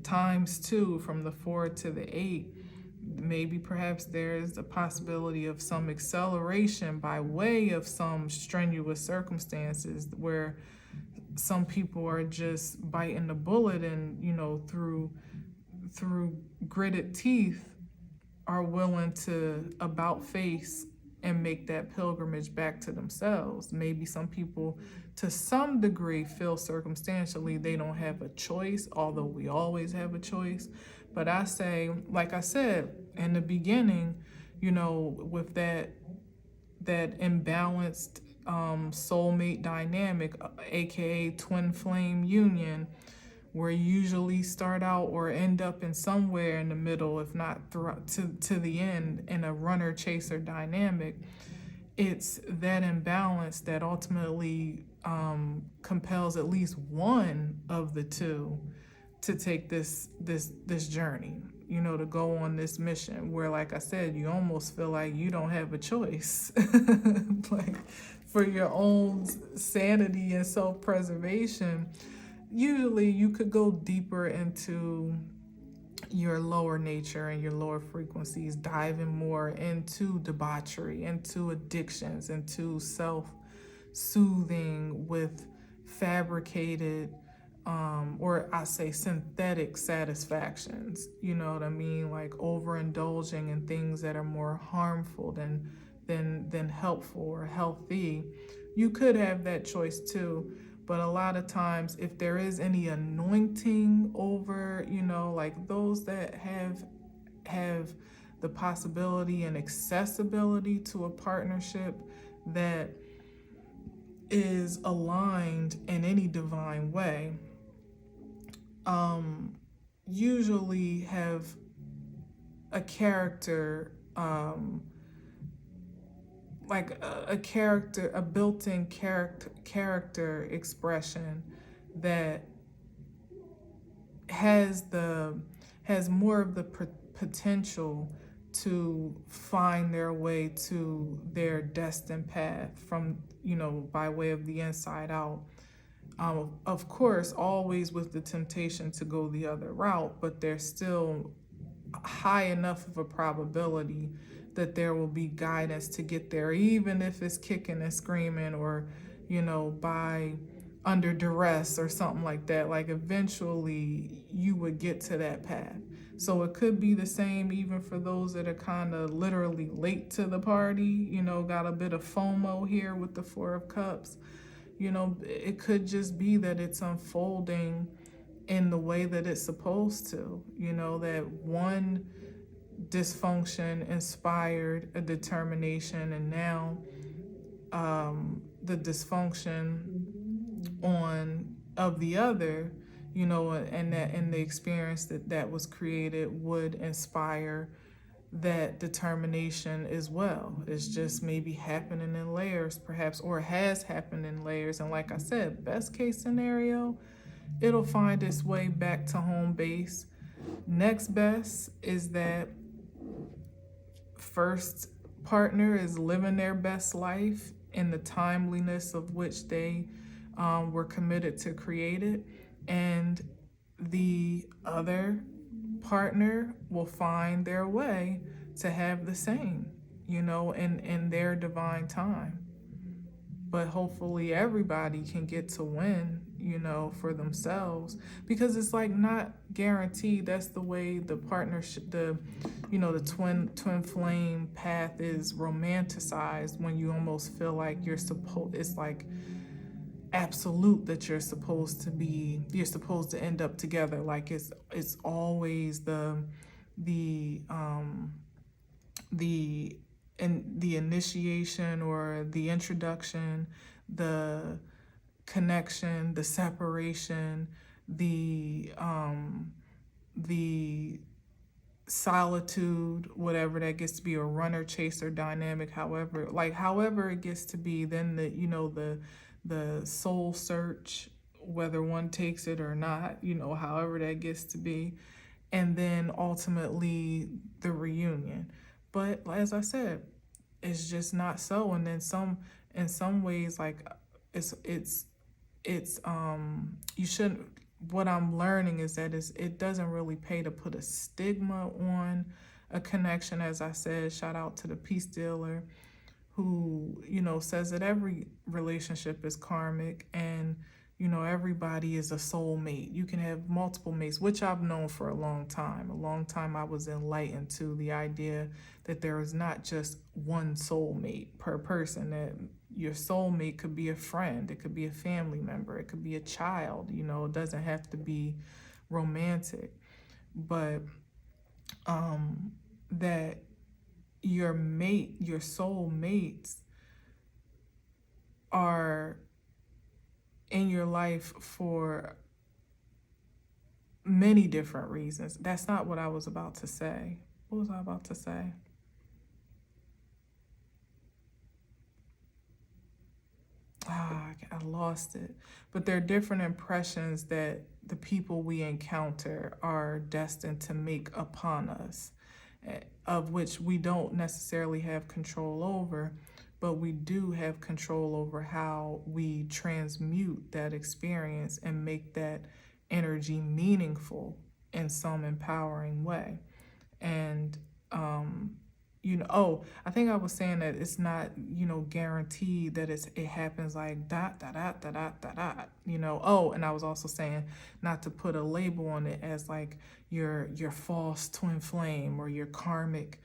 S1: ×2 from the 4 to the 8. Maybe perhaps there's a possibility of some acceleration by way of some strenuous circumstances where some people are just biting the bullet and, through gritted teeth are willing to about face and make that pilgrimage back to themselves. Maybe some people, to some degree, feel circumstantially they don't have a choice, although we always have a choice. But I say, like I said in the beginning, with that imbalanced soulmate dynamic, aka twin flame union, where you usually start out or end up in somewhere in the middle, if not to the end, in a runner chaser dynamic. It's that imbalance that ultimately compels at least one of the two to take this journey, to go on this mission where, like I said, you almost feel like you don't have a choice. Like, for your own sanity and self-preservation, usually you could go deeper into your lower nature and your lower frequencies, diving more into debauchery, into addictions, into self-soothing with fabricated or I say synthetic satisfactions, you know what I mean? Like overindulging in things that are more harmful than helpful or healthy. You could have that choice too. But a lot of times, if there is any anointing over, like those that have the possibility and accessibility to a partnership that is aligned in any divine way, usually have a character, like a character, a built-in character expression that has more of the potential to find their way to their destined path from, by way of the inside out. Of course, always with the temptation to go the other route, but there's still high enough of a probability that there will be guidance to get there, even if it's kicking and screaming or, by under duress or something like that. Like eventually you would get to that path. So it could be the same even for those that are kind of literally late to the party, got a bit of FOMO here with the Four of Cups. It could just be that it's unfolding in the way that it's supposed to, that one dysfunction inspired a determination, and now the dysfunction of the other, and the experience that was created would inspire that determination as well. It's just maybe happening in layers, perhaps, or has happened in layers. And like I said, best case scenario, it'll find its way back to home base. Next best is that first partner is living their best life in the timeliness of which they were committed to create it, and the other partner will find their way to have the same, in their divine time. But hopefully everybody can get to win, for themselves, because it's like not guaranteed. That's the way the partnership, the twin flame path is romanticized, when you almost feel like it's like absolute that you're supposed to end up together. Like it's always the initiation or the introduction, the connection, the separation, the solitude, whatever that gets to be, a runner chaser dynamic, however it gets to be, then the soul search, whether one takes it or not, however that gets to be, and then ultimately the reunion. But as I said, it's just not so. And then in some ways, like it's you shouldn't. What I'm learning is that it doesn't really pay to put a stigma on a connection. As I said, shout out to the peace dealer, who says that every relationship is karmic, and everybody is a soulmate. You can have multiple mates, which I've known for a long time. I was enlightened to the idea that there is not just one soulmate per person, that your soulmate could be a friend, it could be a family member, it could be a child, it doesn't have to be romantic. But that your mate, your soul mates, are in your life for many different reasons. That's not what I was about to say. What was I about to say? I lost it. But there are different impressions that the people we encounter are destined to make upon us, of which we don't necessarily have control over, but we do have control over how we transmute that experience and make that energy meaningful in some empowering way. And I think I was saying that it's not, guaranteed that it happens like dot dot dot dot dot dot dot, and I was also saying not to put a label on it as like your false twin flame or your karmic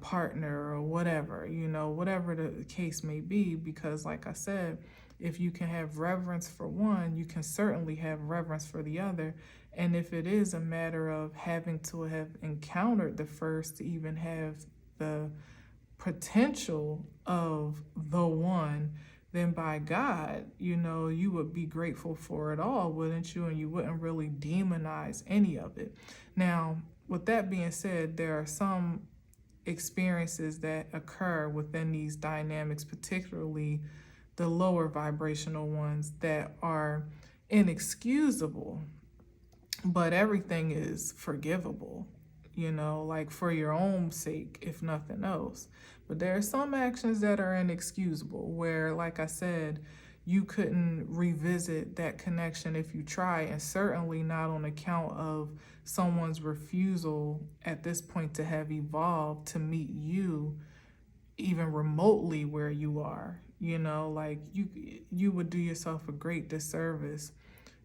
S1: partner or whatever, whatever the case may be, because like I said, if you can have reverence for one, you can certainly have reverence for the other. And if it is a matter of having to have encountered the first to even have the potential of the one, then by God, you would be grateful for it all, wouldn't you? And you wouldn't really demonize any of it. Now, with that being said, there are some experiences that occur within these dynamics, particularly the lower vibrational ones, that are inexcusable, but everything is forgivable, like for your own sake, if nothing else. But there are some actions that are inexcusable where, like I said, you couldn't revisit that connection if you try, and certainly not on account of someone's refusal at this point to have evolved to meet you even remotely where you are. Like you would do yourself a great disservice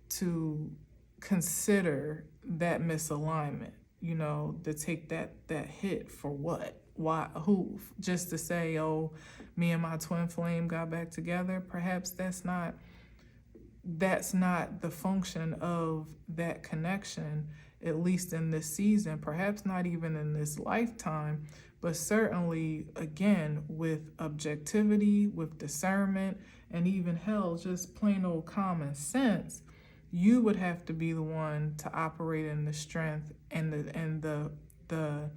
S1: to consider that misalignment, to take that hit for what? Why? Who? Just to say, oh, me and my twin flame got back together? Perhaps that's not the function of that connection, at least in this season, perhaps not even in this lifetime, but certainly, again, with objectivity, with discernment, and even hell, just plain old common sense, you would have to be the one to operate in the strength and the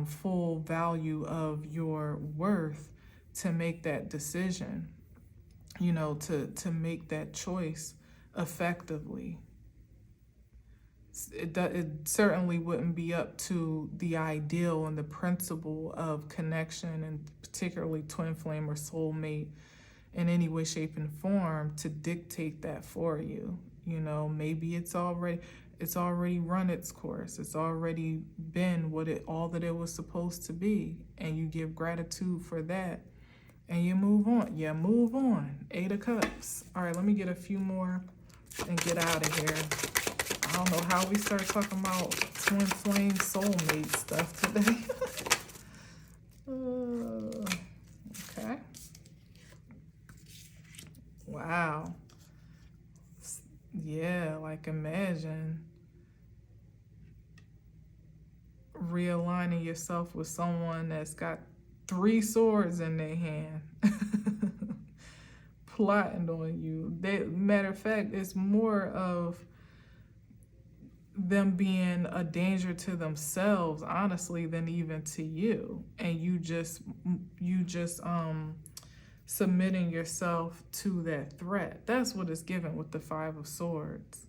S1: full value of your worth to make that decision, to make that choice effectively. It certainly wouldn't be up to the ideal and the principle of connection, and particularly twin flame or soulmate, in any way, shape, and form to dictate that for you. Maybe it's already run its course. It's already been all that it was supposed to be, and you give gratitude for that, and you move on. Eight of Cups. All right, let me get a few more and get out of here. I don't know how we start talking about twin flame soulmate stuff today. Okay. Wow. Yeah, like imagine realigning yourself with someone that's got 3 swords in their hand, plotting on you. Matter of fact, it's more of them being a danger to themselves, honestly, than even to you. And you just submitting yourself to that threat. That's what is given with the 5 of Swords.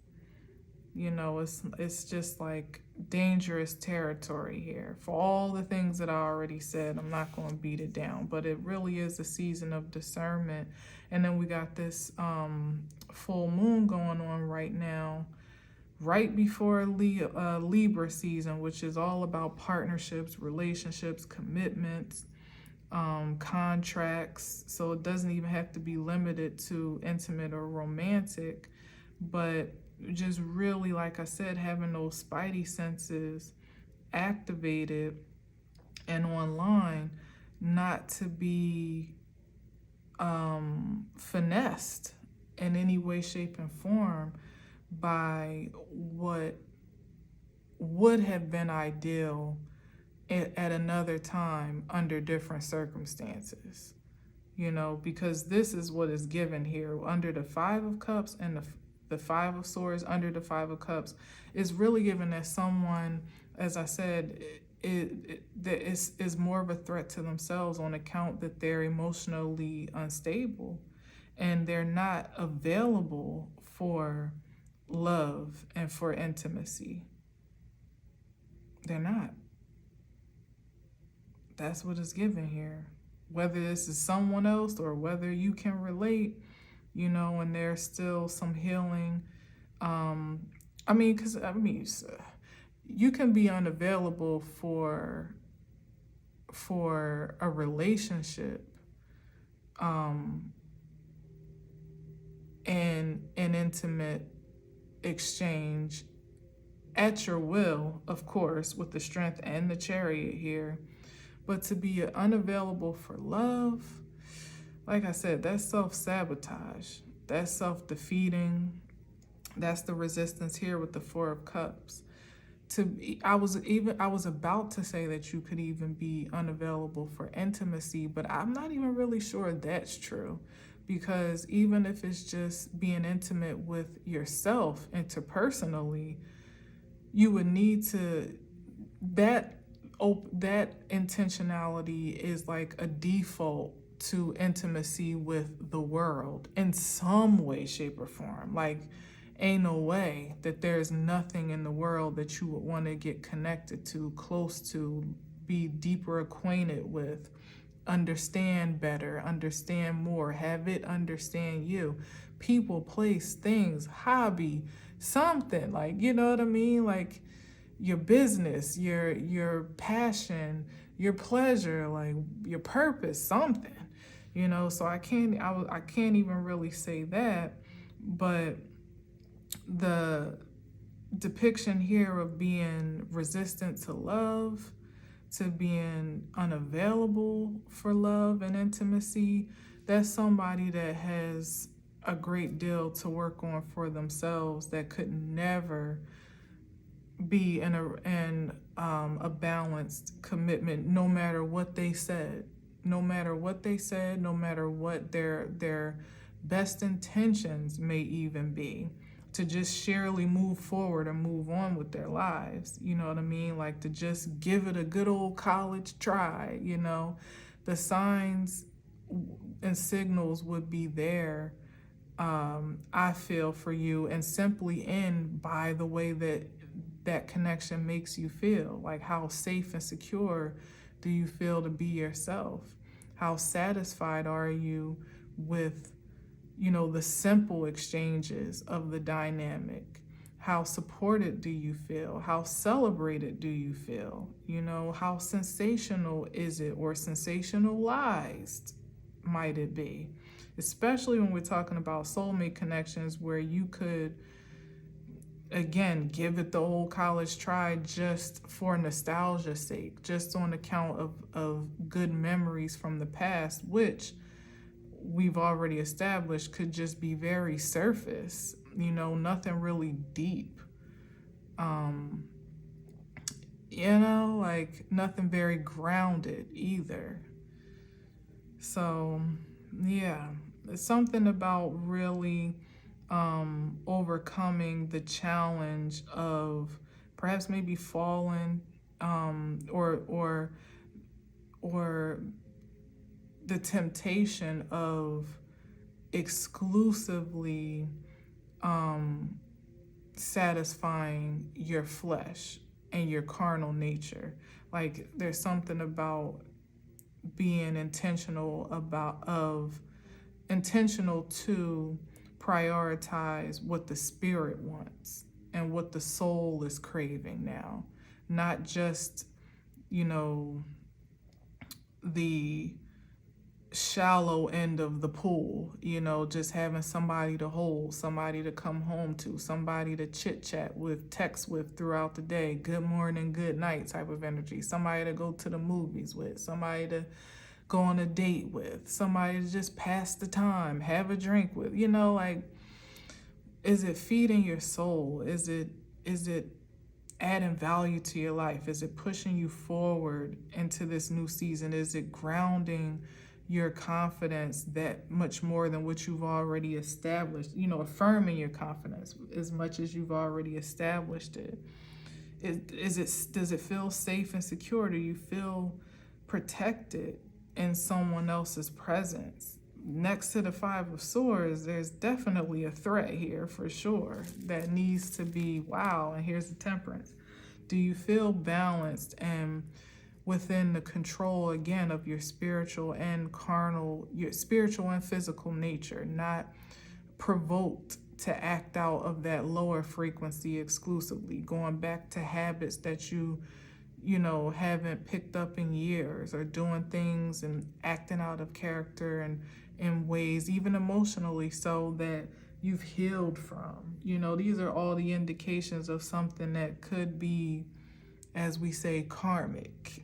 S1: It's just like dangerous territory here. For all the things that I already said, I'm not going to beat it down, but it really is a season of discernment. And then we got this full moon going on right now, right before Libra season, which is all about partnerships, relationships, commitments, contracts. So it doesn't even have to be limited to intimate or romantic, but just really, like I said, having those spidey senses activated and online, not to be finessed in any way, shape, and form by what would have been ideal at another time under different circumstances, because this is what is given here under the Five of Cups, and the Five of Swords under the Five of Cups is really given as someone, as I said, that is more of a threat to themselves on account that they're emotionally unstable and they're not available for love and for intimacy. They're not. That's what is given here. Whether this is someone else or whether you can relate, and there's still some healing. Because you can be unavailable for a relationship, and an intimate exchange at your will, of course, with the Strength and the Chariot here. But to be unavailable for love, like I said, that's self-sabotage. That's self-defeating. That's the resistance here with the Four of Cups. I was about to say that you could even be unavailable for intimacy, but I'm not even really sure that's true. Because even if it's just being intimate with yourself interpersonally, you would need to, that intentionality is like a default to intimacy with the world in some way, shape, or form. Like, ain't no way that there's nothing in the world that you would want to get connected to, close to, be deeper acquainted with, understand better, understand more, have it understand you. People, place, things, hobby, something, like, you know what I mean? Like your business, your passion, your pleasure, like your purpose, something, so I can't even really say that. But the depiction here of being resistant to love, to being unavailable for love and intimacy, that's somebody that has a great deal to work on for themselves, that could never be in a balanced commitment, no matter what they said, no matter what their best intentions may even be, to just sheerly move forward and move on with their lives. You know what I mean? Like to just give it a good old college try. The signs and signals would be there, I feel, for you, and simply end by the way that connection makes you feel. Like, how safe and secure do you feel to be yourself? How satisfied are you with, the simple exchanges of the dynamic? How supported do you feel? How celebrated do you feel? How sensational is it, or sensationalized might it be? Especially when we're talking about soulmate connections, where you could, again, give it the old college try just for nostalgia's sake, just on account of good memories from the past, which we've already established could just be very surface, nothing really deep, like nothing very grounded either. So yeah, it's something about really overcoming the challenge of perhaps maybe falling, or the temptation of exclusively satisfying your flesh and your carnal nature. Like, there's something about being intentional to prioritize what the spirit wants and what the soul is craving now, not just, the shallow end of the pool, just having somebody to hold, somebody to come home to, somebody to chit chat with, text with throughout the day, good morning, good night type of energy, somebody to go to the movies with, somebody to go on a date with, somebody to just pass the time, have a drink with, like, is it feeding your soul? Is it adding value to your life? Is it pushing you forward into this new season? Is it grounding your confidence that much more than what you've already established? Affirming your confidence as much as you've already established it. Does it feel safe and secure? Do you feel protected in someone else's presence? Next to the Five of Swords, there's definitely a threat here for sure that needs to be, wow, and here's the Temperance. Do you feel balanced and within the control, again, of your spiritual and physical nature, not provoked to act out of that lower frequency exclusively, going back to habits that you haven't picked up in years, or doing things and acting out of character and in ways, even emotionally, so that you've healed from. These are all the indications of something that could be, as we say, karmic.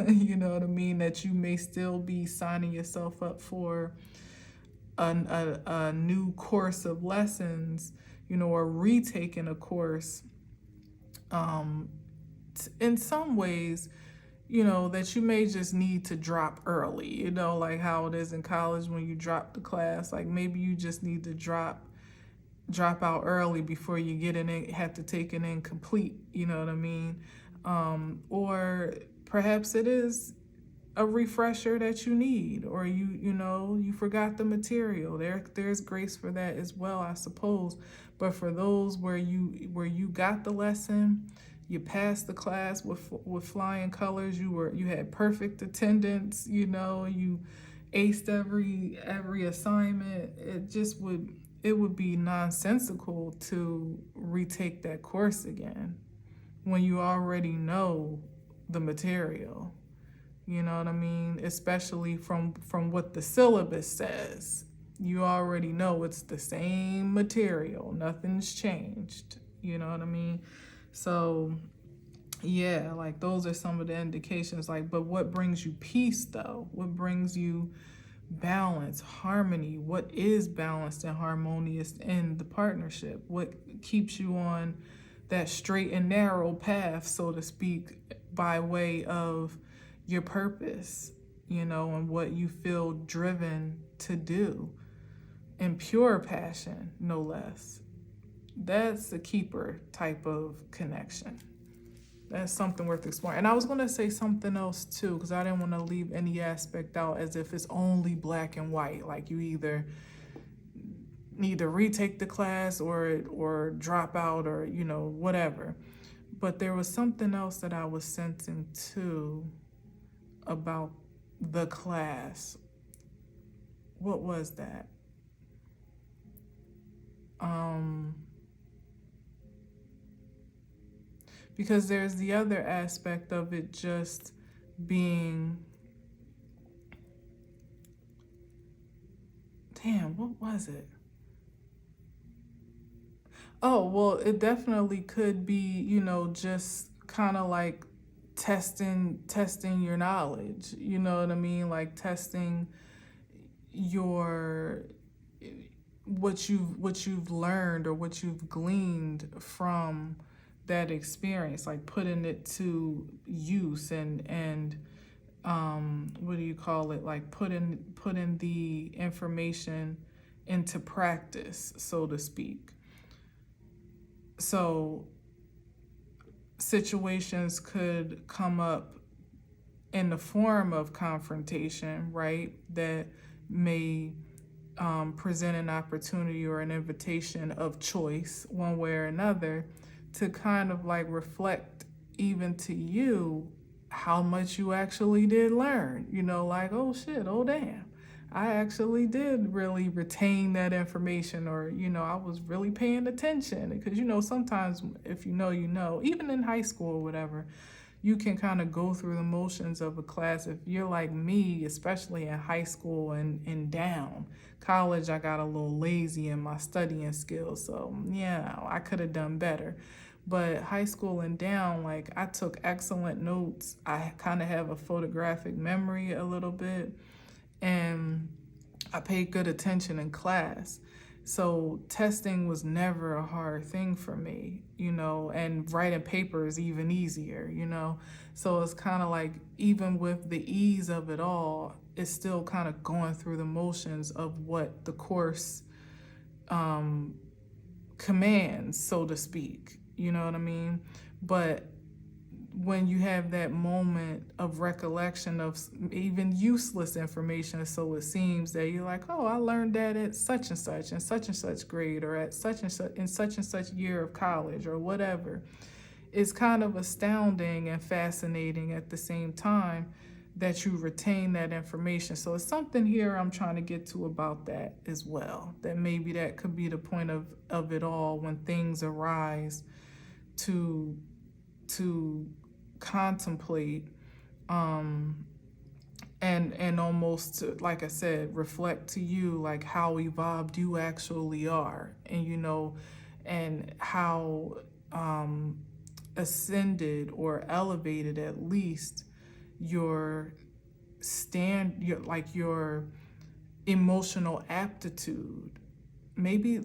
S1: You know what I mean? That you may still be signing yourself up for a new course of lessons, or retaking a course in some ways, that you may just need to drop early, like how it is in college when you drop the class. Like maybe you just need to drop out early before you have to take an incomplete, you know what I mean? Or perhaps it is a refresher that you need, or you forgot the material. There's grace for that as well, I suppose. But for those where you got the lesson, you passed the class with flying colors, you had perfect attendance, you aced every assignment, it would be nonsensical to retake that course again when you already know the material. You know what I mean? Especially from what the syllabus says. You already know it's the same material. Nothing's changed. You know what I mean? So, yeah, like those are some of the indications. Like, but what brings you peace, though? What brings you balance, harmony? What is balanced and harmonious in the partnership? What keeps you on that straight and narrow path, so to speak, by way of your purpose, and what you feel driven to do, and pure passion, no less? That's a keeper type of connection. That's something worth exploring. And I was going to say something else too, because I didn't want to leave any aspect out as if it's only black and white. Like you either need to retake the class or drop out, or whatever. But there was something else that I was sensing too about the class. What was that? Because there's the other aspect of it just being, what was it? Oh, well, it definitely could be, just kind of like testing your knowledge, you know what I mean? Like testing what you've learned or what you've gleaned from that experience, like putting it to use and what do you call it? Like putting the information into practice, so to speak. So situations could come up in the form of confrontation, right? That may present an opportunity or an invitation of choice, one way or another, to kind of like reflect even to you how much you actually did learn. Like, oh shit, oh damn, I actually did really retain that information, or I was really paying attention. Because sometimes if even in high school or whatever, you can kind of go through the motions of a class. If you're like me, especially in high school and down. College, I got a little lazy in my studying skills, so yeah, I could have done better. But high school and down, like I took excellent notes. I kind of have a photographic memory a little bit, and I paid good attention in class. So testing was never a hard thing for me, and writing papers even easier. So it's kind of like, even with the ease of it all, it's still kind of going through the motions of what the course commands, so to speak. You know what I mean? But when you have that moment of recollection of even useless information, so it seems, that you're like, oh, I learned that at such and such grade, or at such and such year of college, or whatever. It's kind of astounding and fascinating at the same time that you retain that information. So it's something here I'm trying to get to about that as well, that maybe that could be the point of it all, when things arise to contemplate, and almost, like I said, reflect to you, like, how evolved you actually are, and how ascended or elevated, at least, your your emotional aptitude, maybe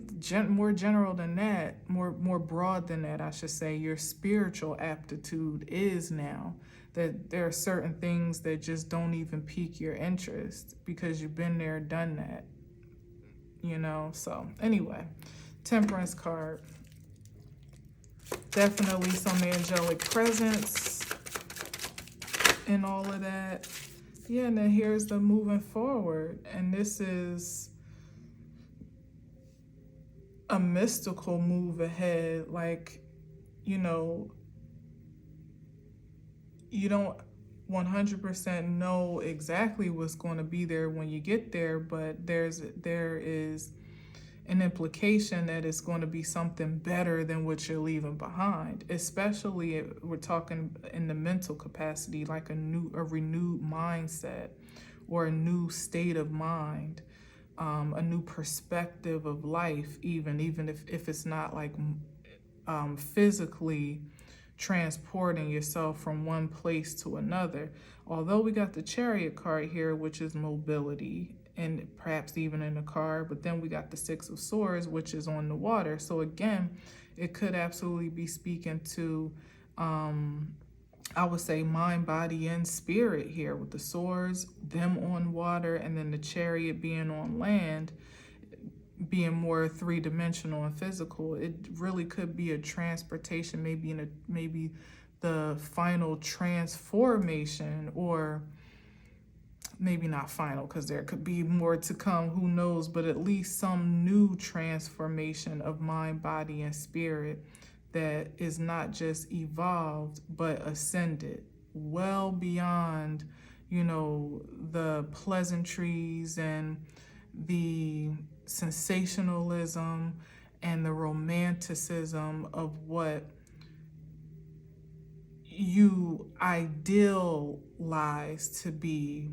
S1: more general than that, more broad than that, I should say, your spiritual aptitude is now. That there are certain things that just don't even pique your interest because you've been there, done that, So anyway, Temperance card. Definitely some angelic presence and all of that. Yeah, and then here's the moving forward. And this is a mystical move ahead. Like, you don't 100% know exactly what's going to be there when you get there, but there is an implication that it's going to be something better than what you're leaving behind. Especially if we're talking in the mental capacity, like a renewed mindset, or a new state of mind, a new perspective of life, even if it's not like physically transporting yourself from one place to another. Although we got the Chariot card here, which is mobility, and perhaps even in a car, but then we got the Six of Swords, which is on the water. So again, it could absolutely be speaking to, I would say, mind, body, and spirit here, with the swords, them on water, and then the Chariot being on land, being more three-dimensional and physical. It really could be a transportation, maybe the final transformation, or maybe not final, because there could be more to come, who knows, but at least some new transformation of mind, body, and spirit that is not just evolved, but ascended well beyond, the pleasantries and the sensationalism and the romanticism of what you idealize to be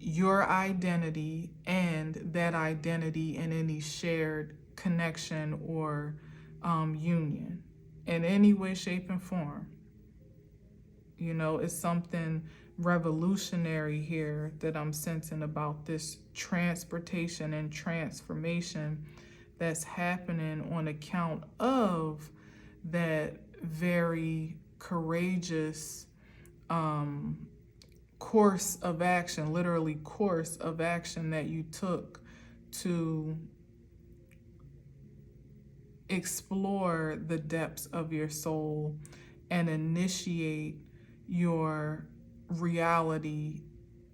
S1: your identity, and that identity in any shared connection or union in any way, shape, and form. It's something revolutionary here that I'm sensing about this transportation and transformation that's happening on account of that very courageous course of action, literally course of action, that you took to explore the depths of your soul and initiate your reality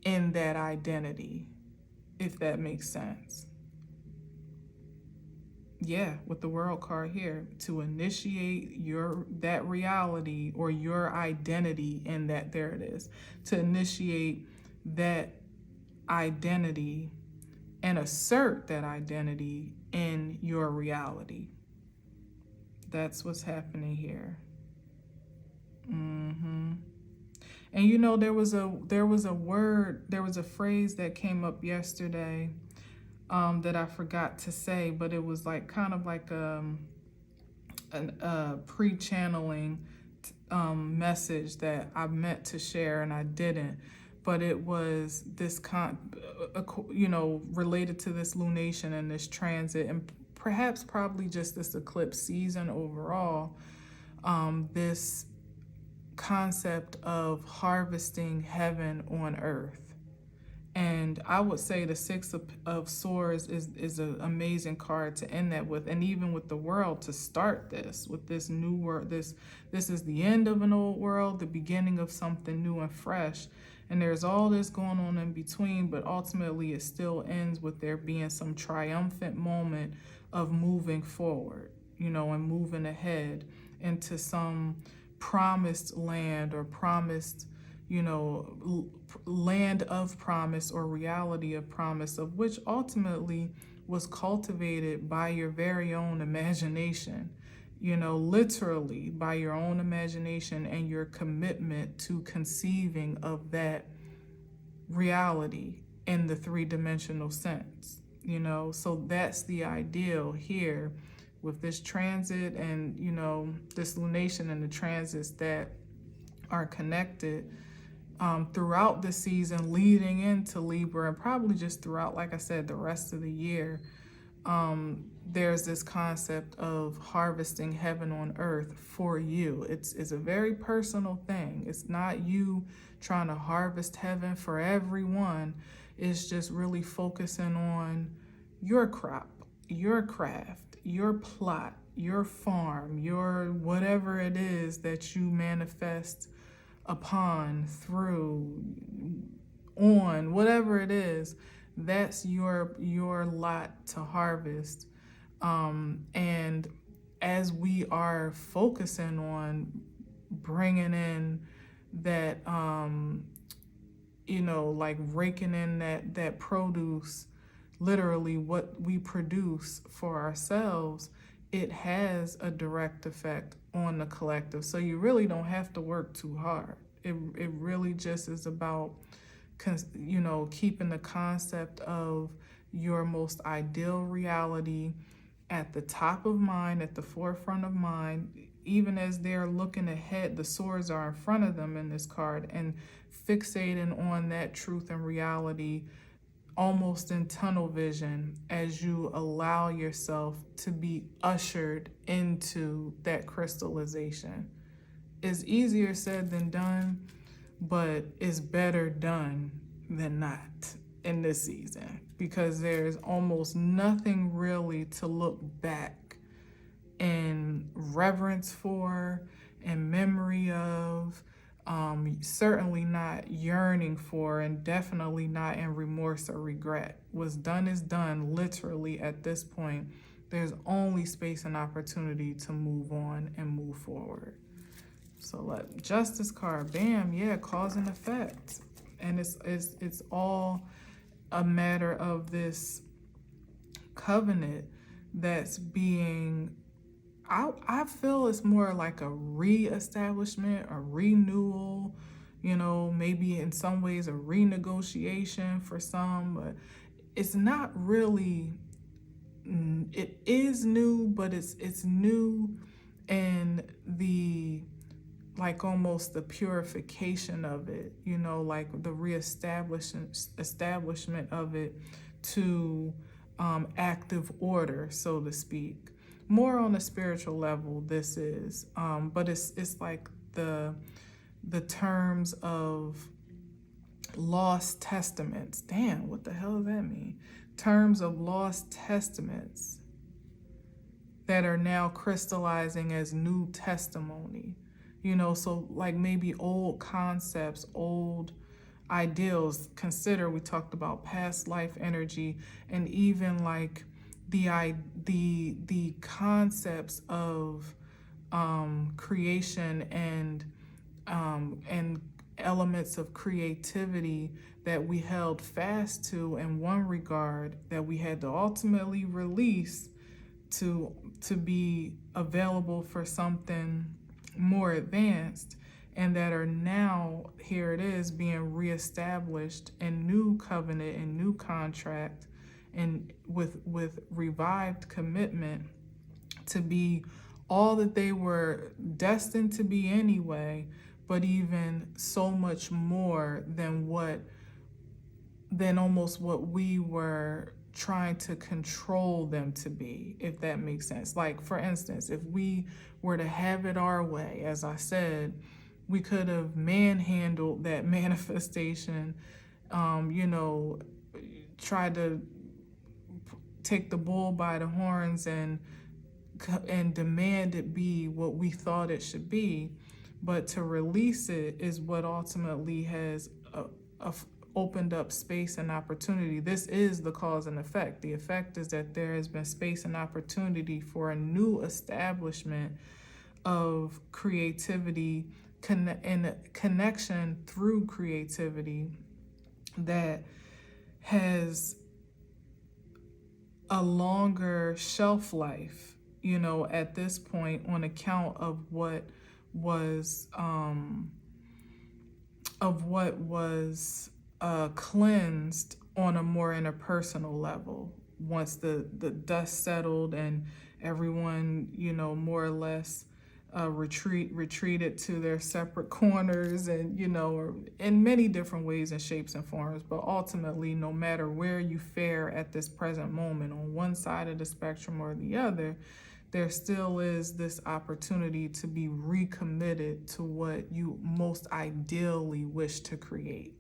S1: in that identity, if that makes sense. Yeah, with the World card here, to initiate that reality, or your identity in that, there it is, to initiate that identity and assert that identity in your reality. That's what's happening here. And there was a phrase that came up yesterday that I forgot to say, but it was like kind of like a pre-channeling message that I meant to share and I didn't. but it was this related to this lunation and this transit, and perhaps probably just this eclipse season overall, this concept of harvesting heaven on earth. And I would say the Six of Swords is an amazing card to end that with, and even with the world to start this, with this new world. This is the end of an old world, the beginning of something new and fresh. And there's all this going on in between, but ultimately it still ends with there being some triumphant moment of moving forward, and moving ahead into some promised land or promised, land of promise or reality of promise, of which ultimately was cultivated by your very own imagination, literally by your own imagination and your commitment to conceiving of that reality in the three-dimensional sense, so that's the ideal here with this transit and, this lunation and the transits that are connected throughout the season leading into Libra, and probably just throughout, like I said, the rest of the year. There's this concept of harvesting heaven on earth for you. It's a very personal thing. It's not you trying to harvest heaven for everyone. It's just really focusing on your crop, your craft, your plot, your farm, your whatever it is that you manifest upon, through, on, whatever it is, that's your lot to harvest. And as we are focusing on bringing in that, like raking in that produce, literally what we produce for ourselves, it has a direct effect on the collective. So you really don't have to work too hard. It really just is about, keeping the concept of your most ideal reality at the top of mind, at the forefront of mind, even as they're looking ahead, the swords are in front of them in this card, and fixating on that truth and reality almost in tunnel vision as you allow yourself to be ushered into that crystallization. It's easier said than done, but it's better done than not in this season, because there's almost nothing really to look back in reverence for and memory of, certainly not yearning for, and definitely not in remorse or regret. What's done is done. Literally at this point, there's only space and opportunity to move on and move forward. So let Justice card, bam, yeah, cause and effect. And it's all a matter of this covenant that's being, I feel it's more like a reestablishment, a renewal, maybe in some ways a renegotiation for some, but it's not really, it is new, but it's new in the, like almost the purification of it, like the establishment of it to active order, so to speak. More on a spiritual level, this is, but it's like the terms of lost testaments. Damn, what the hell does that mean? Terms of lost testaments that are now crystallizing as new testimony. So like maybe old concepts, old ideals. Consider, we talked about past life energy, and even like the concepts of creation and elements of creativity that we held fast to in one regard, that we had to ultimately release to be available for something more advanced, and that are now, here it is, being reestablished in new covenant and new contract, and with revived commitment to be all that they were destined to be anyway, but even so much more than almost what we were trying to control them to be, if that makes sense. Like, for instance, if we were to have it our way, as I said, we could have manhandled that manifestation, tried to take the bull by the horns and demand it be what we thought it should be. But to release it is what ultimately has opened up space and opportunity. This is the cause and effect. The effect is that there has been space and opportunity for a new establishment of creativity and connection through creativity that has a longer shelf life, at this point, on account of what was cleansed on a more interpersonal level. Once the dust settled and everyone, more or less retreated to their separate corners, and or in many different ways and shapes and forms. But ultimately, no matter where you fare at this present moment, on one side of the spectrum or the other, there still is this opportunity to be recommitted to what you most ideally wish to create,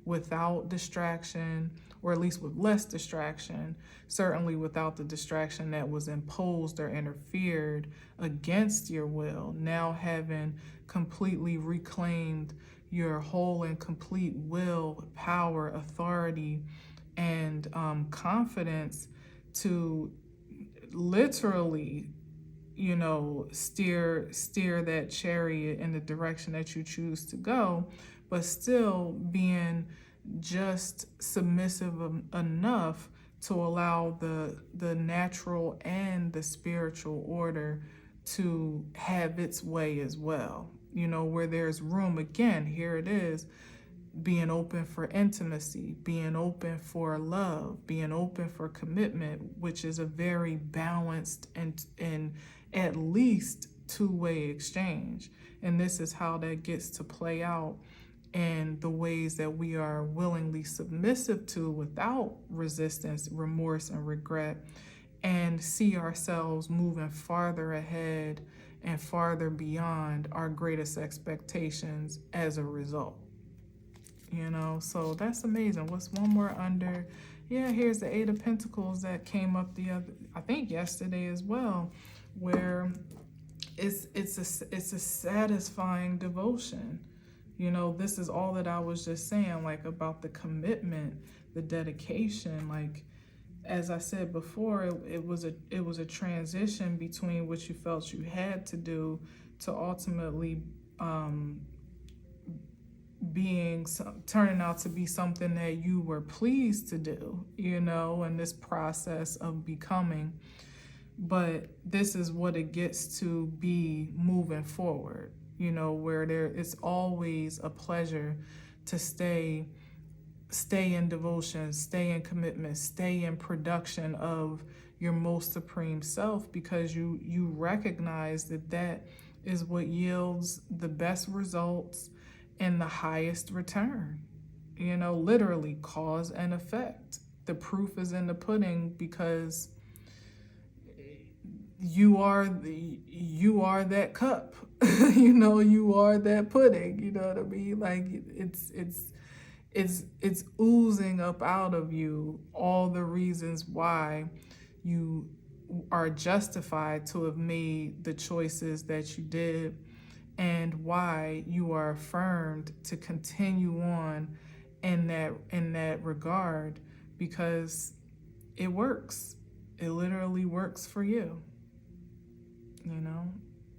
S1: without distraction, or at least with less distraction, certainly without the distraction that was imposed or interfered against your will. Now having completely reclaimed your whole and complete will, power, authority, and confidence to literally, steer that chariot in the direction that you choose to go, but still being just submissive enough to allow the natural and the spiritual order to have its way as well. Where there's room, again, here it is, being open for intimacy, being open for love, being open for commitment, which is a very balanced and at least two-way exchange. And this is how that gets to play out in the ways that we are willingly submissive to, without resistance, remorse, and regret, and see ourselves moving farther ahead and farther beyond our greatest expectations as a result. So that's amazing. What's one more under? Yeah, here's the Eight of Pentacles that came up I think yesterday as well, where it's a satisfying devotion. This is all that I was just saying, like, about the commitment, the dedication. Like, as I said before, it was a transition between what you felt you had to do to ultimately turning out to be something that you were pleased to do, in this process of becoming. But this is what it gets to be moving forward, where it's always a pleasure to stay in devotion, stay in commitment, stay in production of your most supreme self, because you recognize that is what yields the best results and the highest return. Literally cause and effect. The proof is in the pudding, because you are that cup. You are that pudding. You know what I mean? Like, it's oozing up out of you all the reasons why you are justified to have made the choices that you did, and why you are affirmed to continue on in that regard, because it works. It literally works for you.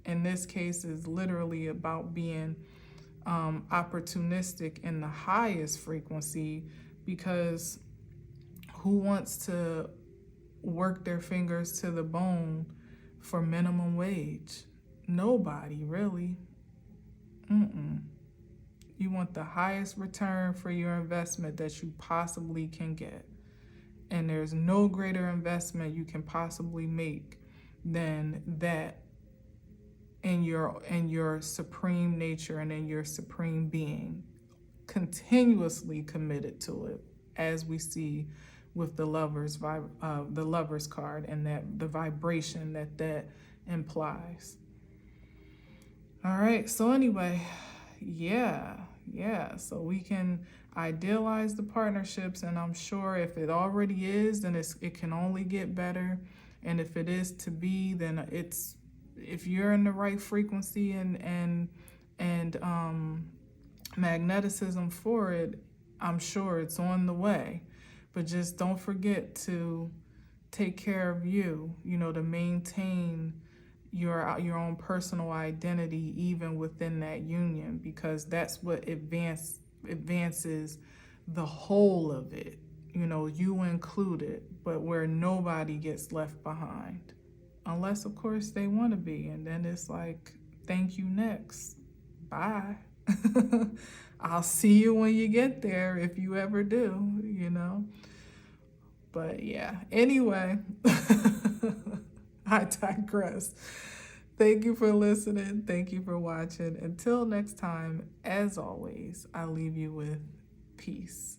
S1: In this case, is literally about being opportunistic in the highest frequency, because who wants to work their fingers to the bone for minimum wage? Nobody, really. You want the highest return for your investment that you possibly can get. And there's no greater investment you can possibly make than that in your supreme nature and in your supreme being, continuously committed to it, as we see with the lovers card, and that the vibration that implies. All right, so anyway, yeah, so we can idealize the partnerships, and I'm sure if it already is, then it can only get better. And if it is to be, then if you're in the right frequency and magneticism for it, I'm sure it's on the way. But just don't forget to take care of you, to maintain your own personal identity even within that union, because that's what advances the whole of it, you included, but where nobody gets left behind, unless of course they want to be, and then it's like, thank you, next, bye. I'll see you when you get there, if you ever do, but yeah, anyway. I digress. Thank you for listening. Thank you for watching. Until next time, as always, I leave you with peace.